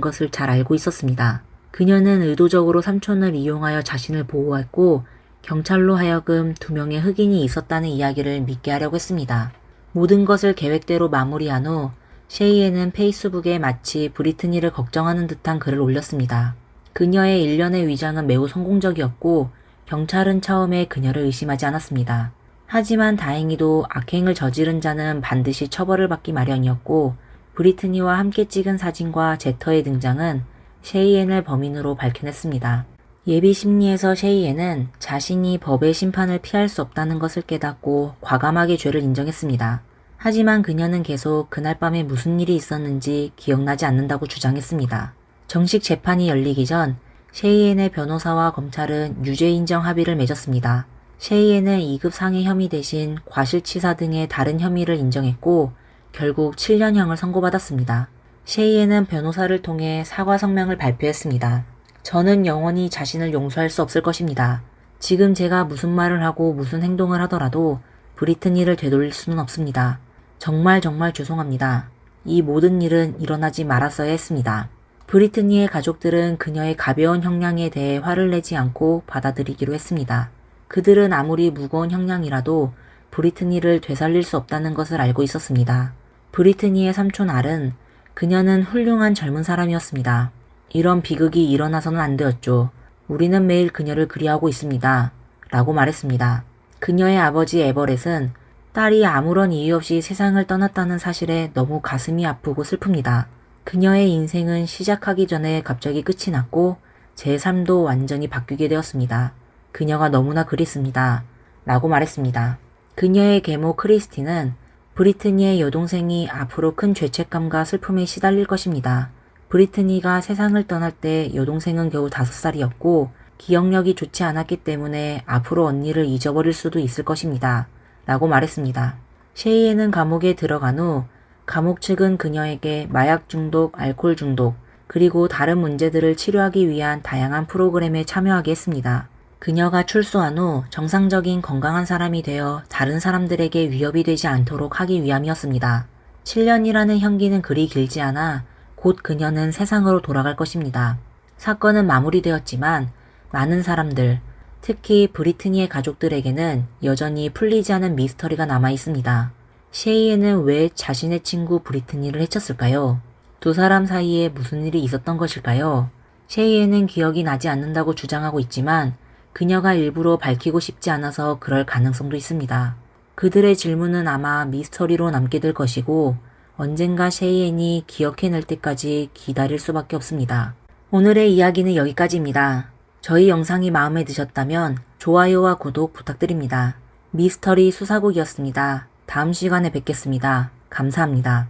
것을 잘 알고 있었습니다. 그녀는 의도적으로 삼촌을 이용하여 자신을 보호했고 경찰로 하여금 2명의 흑인이 있었다는 이야기를 믿게 하려고 했습니다. 모든 것을 계획대로 마무리한 후 셰이엔은 페이스북에 마치 브리트니를 걱정하는 듯한 글을 올렸습니다. 그녀의 일련의 위장은 매우 성공적이었고 경찰은 처음에 그녀를 의심하지 않았습니다. 하지만 다행히도 악행을 저지른 자는 반드시 처벌을 받기 마련이었고 브리트니와 함께 찍은 사진과 제터의 등장은 셰이엔을 범인으로 밝혀냈습니다. 예비 심리에서 셰이엔은 자신이 법의 심판을 피할 수 없다는 것을 깨닫고 과감하게 죄를 인정했습니다. 하지만 그녀는 계속 그날 밤에 무슨 일이 있었는지 기억나지 않는다고 주장했습니다. 정식 재판이 열리기 전 셰이엔의 변호사와 검찰은 유죄 인정 합의를 맺었습니다. 셰이엔은 2급 상해 혐의 대신 과실치사 등의 다른 혐의를 인정했고 결국 7년형을 선고받았습니다. 셰이엔은 변호사를 통해 사과 성명을 발표했습니다. 저는 영원히 자신을 용서할 수 없을 것입니다. 지금 제가 무슨 말을 하고 무슨 행동을 하더라도 브리트니를 되돌릴 수는 없습니다. 정말 죄송합니다. 이 모든 일은 일어나지 말았어야 했습니다. 브리트니의 가족들은 그녀의 가벼운 형량에 대해 화를 내지 않고 받아들이기로 했습니다. 그들은 아무리 무거운 형량이라도 브리트니를 되살릴 수 없다는 것을 알고 있었습니다. 브리트니의 삼촌 알은 그녀는 훌륭한 젊은 사람이었습니다. 이런 비극이 일어나서는 안 되었죠. 우리는 매일 그녀를 그리워하고 있습니다. 라고 말했습니다. 그녀의 아버지 에버렛은 딸이 아무런 이유 없이 세상을 떠났다는 사실에 너무 가슴이 아프고 슬픕니다. 그녀의 인생은 시작하기 전에 갑자기 끝이 났고 제 삶도 완전히 바뀌게 되었습니다. 그녀가 너무나 그립습니다. 라고 말했습니다. 그녀의 계모 크리스티는 브리트니의 여동생이 앞으로 큰 죄책감과 슬픔에 시달릴 것입니다. 브리트니가 세상을 떠날 때 여동생은 겨우 5살이었고 기억력이 좋지 않았기 때문에 앞으로 언니를 잊어버릴 수도 있을 것입니다. 라고 말했습니다. 셰이엔은 감옥에 들어간 후 감옥 측은 그녀에게 마약 중독, 알코올 중독, 그리고 다른 문제들을 치료하기 위한 다양한 프로그램에 참여하게 했습니다. 그녀가 출소한 후 정상적인 건강한 사람이 되어 다른 사람들에게 위협이 되지 않도록 하기 위함이었습니다. 7년이라는 형기는 그리 길지 않아 곧 그녀는 세상으로 돌아갈 것입니다. 사건은 마무리되었지만 많은 사람들, 특히 브리트니의 가족들에게는 여전히 풀리지 않은 미스터리가 남아 있습니다. 셰이엔은 왜 자신의 친구 브리트니를 해쳤을까요? 두 사람 사이에 무슨 일이 있었던 것일까요? 셰이엔은 기억이 나지 않는다고 주장하고 있지만 그녀가 일부러 밝히고 싶지 않아서 그럴 가능성도 있습니다. 그들의 질문은 아마 미스터리로 남게 될 것이고 언젠가 셰이엔이 기억해낼 때까지 기다릴 수밖에 없습니다. 오늘의 이야기는 여기까지입니다. 저희 영상이 마음에 드셨다면 좋아요와 구독 부탁드립니다. 미스터리 수사국이었습니다. 다음 시간에 뵙겠습니다. 감사합니다.